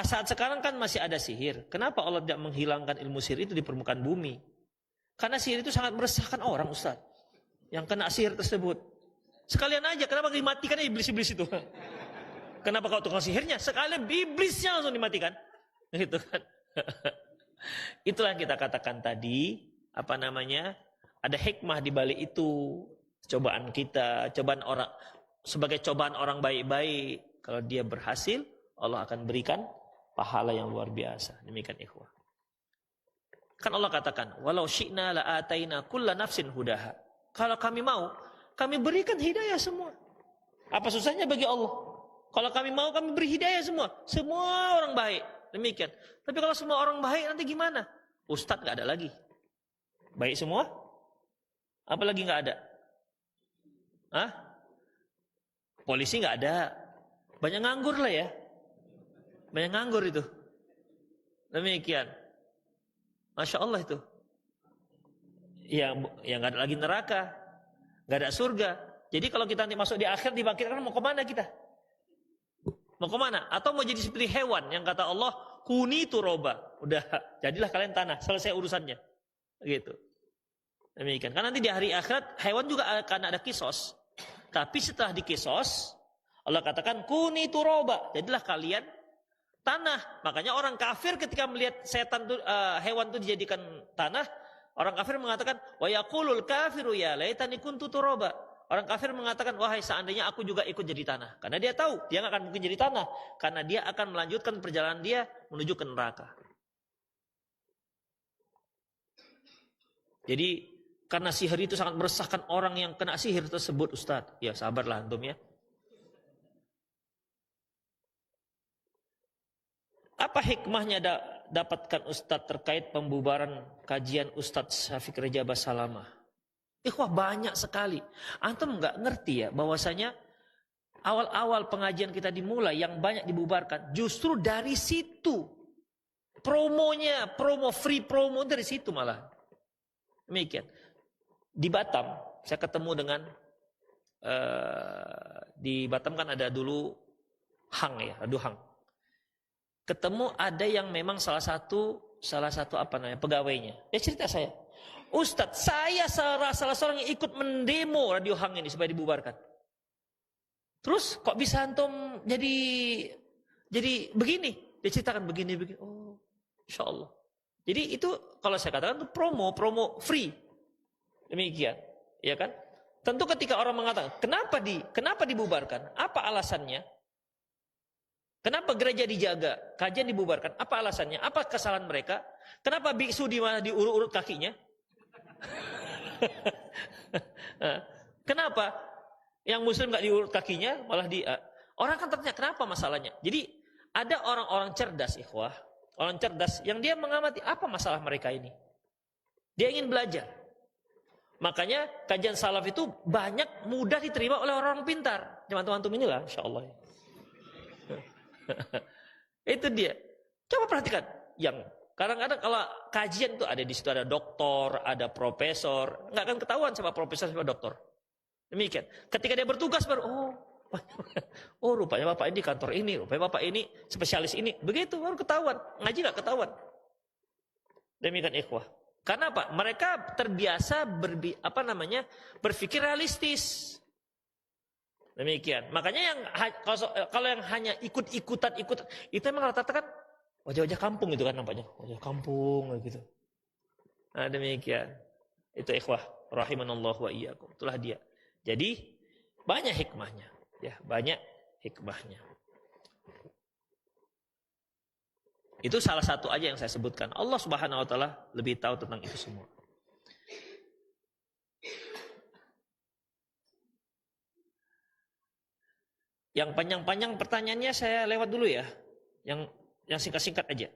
saat sekarang kan masih ada sihir. Kenapa Allah tidak menghilangkan ilmu sihir itu di permukaan bumi? Karena sihir itu sangat meresahkan orang, Ustaz, yang kena sihir tersebut. Sekalian aja, kenapa dimatikan iblis-iblis itu? Kenapa kau tukang sihirnya? Sekalian iblisnya langsung dimatikan. Gitu kan. Itulah yang kita katakan tadi, ada hikmah di balik itu. Cobaan kita, cobaan orang, sebagai cobaan orang baik-baik. Kalau dia berhasil, Allah akan berikan pahala yang luar biasa. Demikian ikhwah. Kan Allah katakan, walau syi'na la'ataina kulla nafsin hudaha. Kalau kami mau, kami berikan hidayah semua. Apa susahnya bagi Allah? Kalau kami mau, kami beri hidayah semua. Semua orang baik. Demikian. Tapi kalau semua orang baik, nanti gimana? Ustadz gak ada lagi. Baik semua? Apalagi gak ada? Polisi gak ada. Banyak nganggur lah ya. Banyak nganggur itu. Demikian. Masya Allah itu. Yang gak ada lagi neraka. Gak ada surga. Jadi kalau kita nanti masuk di akhir dibangkitkan, mau kemana kita? Mau kemana? Atau mau jadi seperti hewan yang kata Allah, kuni turoba. Udah, jadilah kalian tanah, selesai urusannya. Gitu. Demikian. Karena nanti di hari akhirat hewan juga akan ada kisos. Tapi setelah dikisos, Allah katakan kuni turoba. Jadilah kalian tanah. Makanya orang kafir ketika melihat hewan itu dijadikan tanah, orang kafir mengatakan wa yaqulul kafiru ya laitani kuntu turoba. Orang kafir mengatakan, wahai seandainya aku juga ikut jadi tanah. Karena dia tahu, dia nggak akan mungkin jadi tanah. Karena dia akan melanjutkan perjalanan dia menuju ke neraka. Jadi, karena sihir itu sangat meresahkan orang yang kena sihir tersebut, Ustadz. Ya, sabarlah antum ya. Apa hikmahnya dapatkan Ustadz terkait pembubaran kajian Ustadz Syafiq Rejaba Salamah? Ikhwah banyak sekali. Antum nggak ngerti ya bahwasanya awal-awal pengajian kita dimulai yang banyak dibubarkan justru dari situ. Promonya, free promo dari situ malah. Demikian. Di Batam, saya ketemu dengan di Batam kan ada dulu hang ya, aduh hang. Ketemu ada yang memang salah satu pegawainya. Dia cerita saya. Ustadz, saya salah seorang yang ikut mendemo radio hang ini supaya dibubarkan. Terus kok bisa antum jadi begini? Dia ceritakan begini. Oh, insya Allah. Jadi itu kalau saya katakan itu promo free. Demikian, ya kan? Tentu ketika orang mengatakan, kenapa dibubarkan? Apa alasannya? Kenapa gereja dijaga, kajian dibubarkan? Apa alasannya? Apa kesalahan mereka? Kenapa biksu diurut-urut kakinya? Kenapa yang muslim nggak diurut kakinya malah orang kan tertanya kenapa masalahnya. Jadi ada orang-orang cerdas ikhwah, orang cerdas yang dia mengamati apa masalah mereka ini. Dia ingin belajar. Makanya kajian salaf itu banyak mudah diterima oleh orang pintar. Teman-teman inilah insyaallah. Itu dia. Coba perhatikan yang kadang-kadang kalau kajian itu ada di situ ada doktor, ada profesor, nggak akan ketahuan siapa profesor siapa doktor. Demikian. Ketika dia bertugas baru rupanya bapak ini di kantor ini, rupanya bapak ini spesialis ini, begitu baru ketahuan. Ngaji nggak ketahuan. Demikian ikhwah. Karena apa? Mereka terbiasa berpikir realistis. Demikian. Makanya yang kalau yang hanya ikut-ikutan itu memang rata-rata kan wajah-wajah kampung itu kan nampaknya. Wajah kampung gitu. Nah, demikian. Itu ikhwah rahimanallah wa iyyakum. Itulah dia. Jadi banyak hikmahnya, ya, banyak hikmahnya. Itu salah satu aja yang saya sebutkan. Allah Subhanahu wa taala lebih tahu tentang itu semua. Yang panjang-panjang pertanyaannya saya lewat dulu ya. Yang singkat-singkat aja.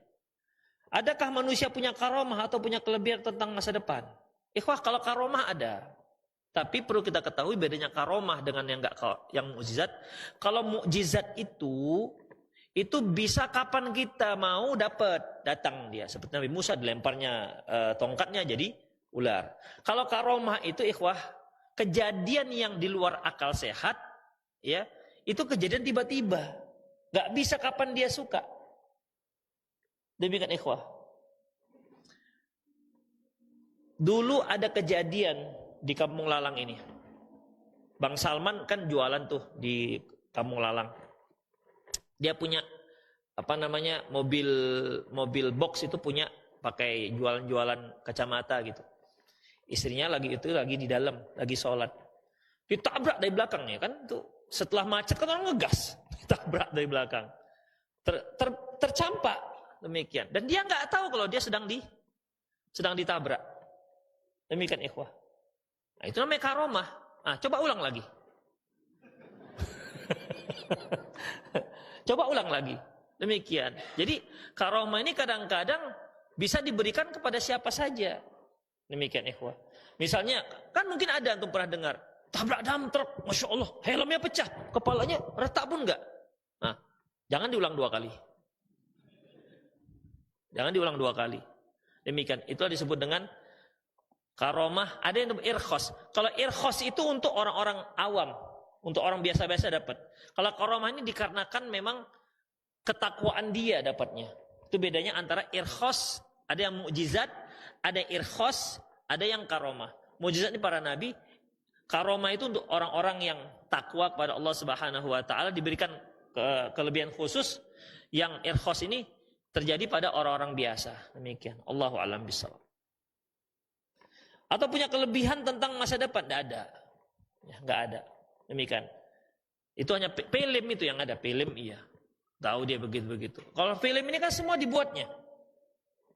Adakah manusia punya karomah atau punya kelebihan tentang masa depan? Ikhwah, kalau karomah ada. Tapi perlu kita ketahui bedanya karomah dengan yang mukjizat. Kalau mukjizat itu bisa kapan kita mau datang dia. Seperti Nabi Musa dilemparnya tongkatnya jadi ular. Kalau karomah itu ikhwah, kejadian yang di luar akal sehat, ya, itu kejadian tiba-tiba. Gak bisa kapan dia suka. Demikian ikhwah. Dulu ada kejadian di Kampung Lalang ini. Bang Salman kan jualan tuh di Kampung Lalang. Dia punya mobil box itu punya pakai jualan-jualan kacamata gitu. Istrinya lagi di dalam, lagi sholat. Ditabrak dari belakangnya kan tuh. Setelah macet kan orang ngegas, ditabrak dari belakang. Tercampak demikian. Dan dia nggak tahu kalau dia sedang ditabrak. Demikian ikhwah. Nah, itu namanya karomah. Nah, coba ulang lagi. Coba ulang lagi. Demikian. Jadi karomah ini kadang-kadang bisa diberikan kepada siapa saja. Demikian ikhwah. Misalnya, kan mungkin ada yang pernah dengar. Tabrak dam truk, Masya Allah, helmnya pecah. Kepalanya retak pun enggak. Nah, jangan diulang 2 kali. Jangan diulang 2 kali. Demikian. Itu disebut dengan karomah. Ada yang irkhos. Kalau irkhos itu untuk orang-orang awam. Untuk orang biasa-biasa dapat. Kalau karomah ini dikarenakan memang ketakwaan dia dapatnya. Itu bedanya antara irkhos, ada yang mukjizat, ada yang irkhos, ada yang karomah. Mukjizat ini para nabi, karomah itu untuk orang-orang yang takwa kepada Allah Subhanahu wa taala diberikan kelebihan khusus. Yang irkhos ini terjadi pada orang-orang biasa. Demikian. Allahu a'lam bishawab. Atau punya kelebihan tentang masa depan? Tidak ada. Ya, nggak ada. Demikian. Itu hanya film itu yang ada. Film iya. Tahu dia begitu-begitu. Kalau film ini kan semua dibuatnya.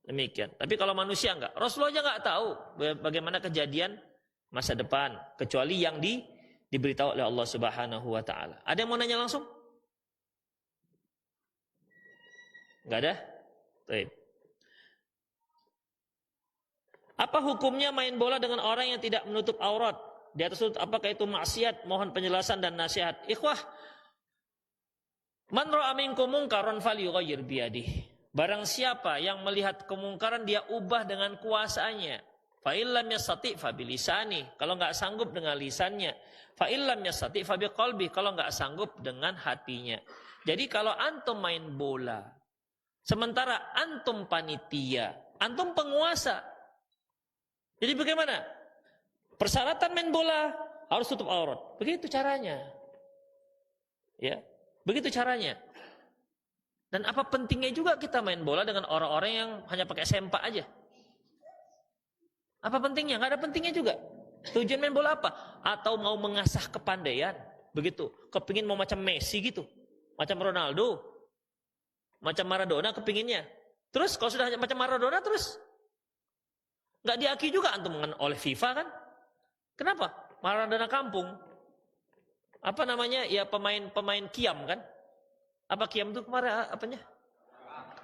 Demikian. Tapi kalau manusia enggak. Rasulullah aja enggak tahu bagaimana kejadian masa depan. Kecuali yang diberitahu oleh Allah Subhanahu wa ta'ala. Ada yang mau nanya langsung? Enggak ada? Baik. Apa hukumnya main bola dengan orang yang tidak menutup aurat? Di atas lutut, apakah itu maksiat? Mohon penjelasan dan nasihat. Ikhwah, man ra'a minkum munkaran falyughayyir biyadihi. Barang siapa yang melihat kemungkaran dia ubah dengan kuasanya. Fa illam yastati' fa bilisani. Kalau enggak sanggup dengan lisannya. Fa illam yastati' fa biqalbi. Kalau enggak sanggup dengan hatinya. Jadi kalau antum main bola, sementara antum panitia, antum penguasa. Jadi bagaimana? Persyaratan main bola harus tutup aurat. Begitu caranya. Ya, begitu caranya. Dan apa pentingnya juga kita main bola dengan orang-orang yang hanya pakai sempak aja? Apa pentingnya? Nggak ada pentingnya juga. Tujuan main bola apa? Atau mau mengasah kepandaian, begitu. Kepingin mau macam Messi gitu, macam Ronaldo, macam Maradona kepinginnya. Terus kalau sudah macam Maradona terus nggak diakui juga antum oleh FIFA kan? Kenapa? Maradona kampung. Apa namanya? Ya pemain kiam kan? Apa kiam itu kemarin apanya?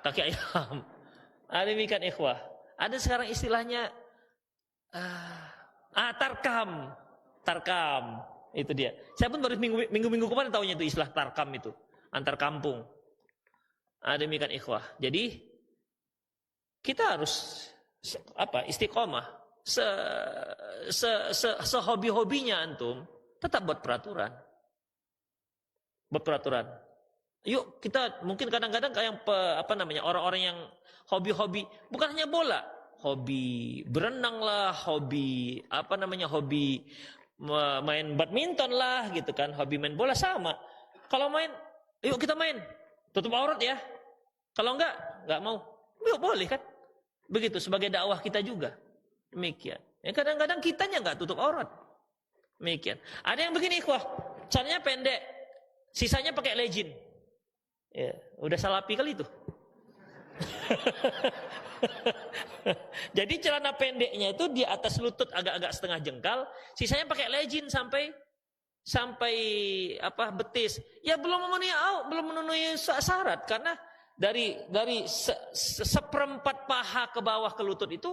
Kaki ayam. Ada demikian ikhwah. Ada sekarang istilahnya tarkam. Tarkam. Itu dia. Saya pun baru minggu-minggu kemarin tahunya itu istilah tarkam itu. Antar kampung. Ada demikian ikhwah. Jadi kita harus istiqomah. Sehobi-hobinya antum tetap buat peraturan. Buat peraturan. Yuk kita mungkin kadang-kadang kayak orang-orang yang hobi-hobi bukan hanya bola, hobi berenang lah, hobi hobi main badminton lah gitu kan, hobi main bola sama. Kalau main, yuk kita main, tutup aurat ya. Kalau enggak mau, yuk boleh kan. Begitu sebagai dakwah kita juga. Demikian. Ya kadang-kadang kitanya enggak tutup aurat. Demikian. Ada yang begini ikhwah, caranya pendek, sisanya pakai legging. Ya, udah salapi kali itu. Jadi celana pendeknya itu di atas lutut agak-agak setengah jengkal, sisanya pakai legging sampai betis. Ya belum memenuhi syarat karena dari seperempat paha ke bawah ke lutut itu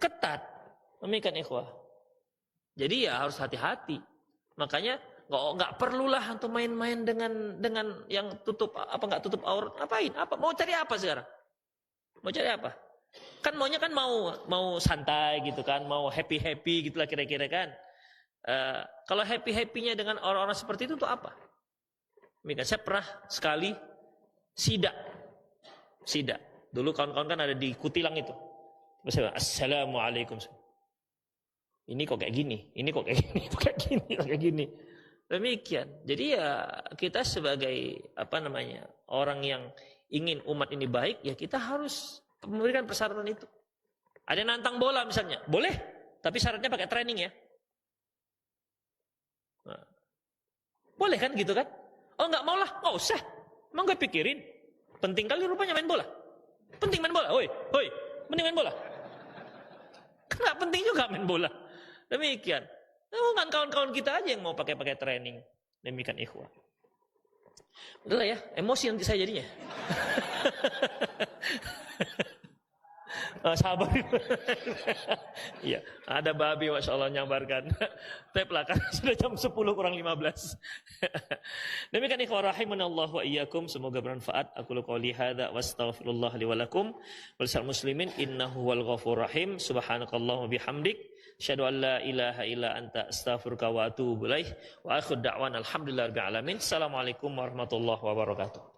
ketat. Demikian ikhwah. Jadi ya harus hati-hati. Makanya nggak perlulah untuk main-main dengan yang nggak tutup aurat. Ngapain? Mau cari apa sekarang? Mau cari apa? Kan maunya kan mau santai gitu kan, mau happy gitulah kira-kira kan. Kalau happy-nya dengan orang-orang seperti itu tuh apa? Saya pernah sekali sidak. Dulu kawan-kawan kan ada di Kutilang itu. Assalamualaikum. Ini kok kayak gini, kayak gini. Demikian. Jadi ya kita sebagai orang yang ingin umat ini baik, ya kita harus memberikan persyaratan itu. Ada yang nantang bola misalnya, boleh, tapi syaratnya pakai training ya. Nah, boleh kan gitu kan? Oh nggak mau lah, nggak usah. Emang gue pikirin, penting kali rupanya main bola. Penting main bola, hoi, penting main bola. Nggak penting juga main bola. Demikian. Kan kawan-kawan kita aja yang mau pakai training. Demikian ikhwah. Udahlah ya, emosi nanti saya jadinya. Sabar. Iya, ada babi Masya Allah nyambarkan. Tep lah kan sudah jam 10 kurang 15. Demikian ikhwah rahimanallah wa iyyakum, semoga bermanfaat. Aku qouli hadza wa astaghfirullah li wa lakum wal muslimin innahu wal ghafurur rahim. Subhanakallahumma bihamdik asyhadu an la ilaha illa anta astaghfiruka wa atubu ilaik. Wa akhiru da'wana alhamdulillahirabbil alamin. Assalamualaikum warahmatullahi wabarakatuh.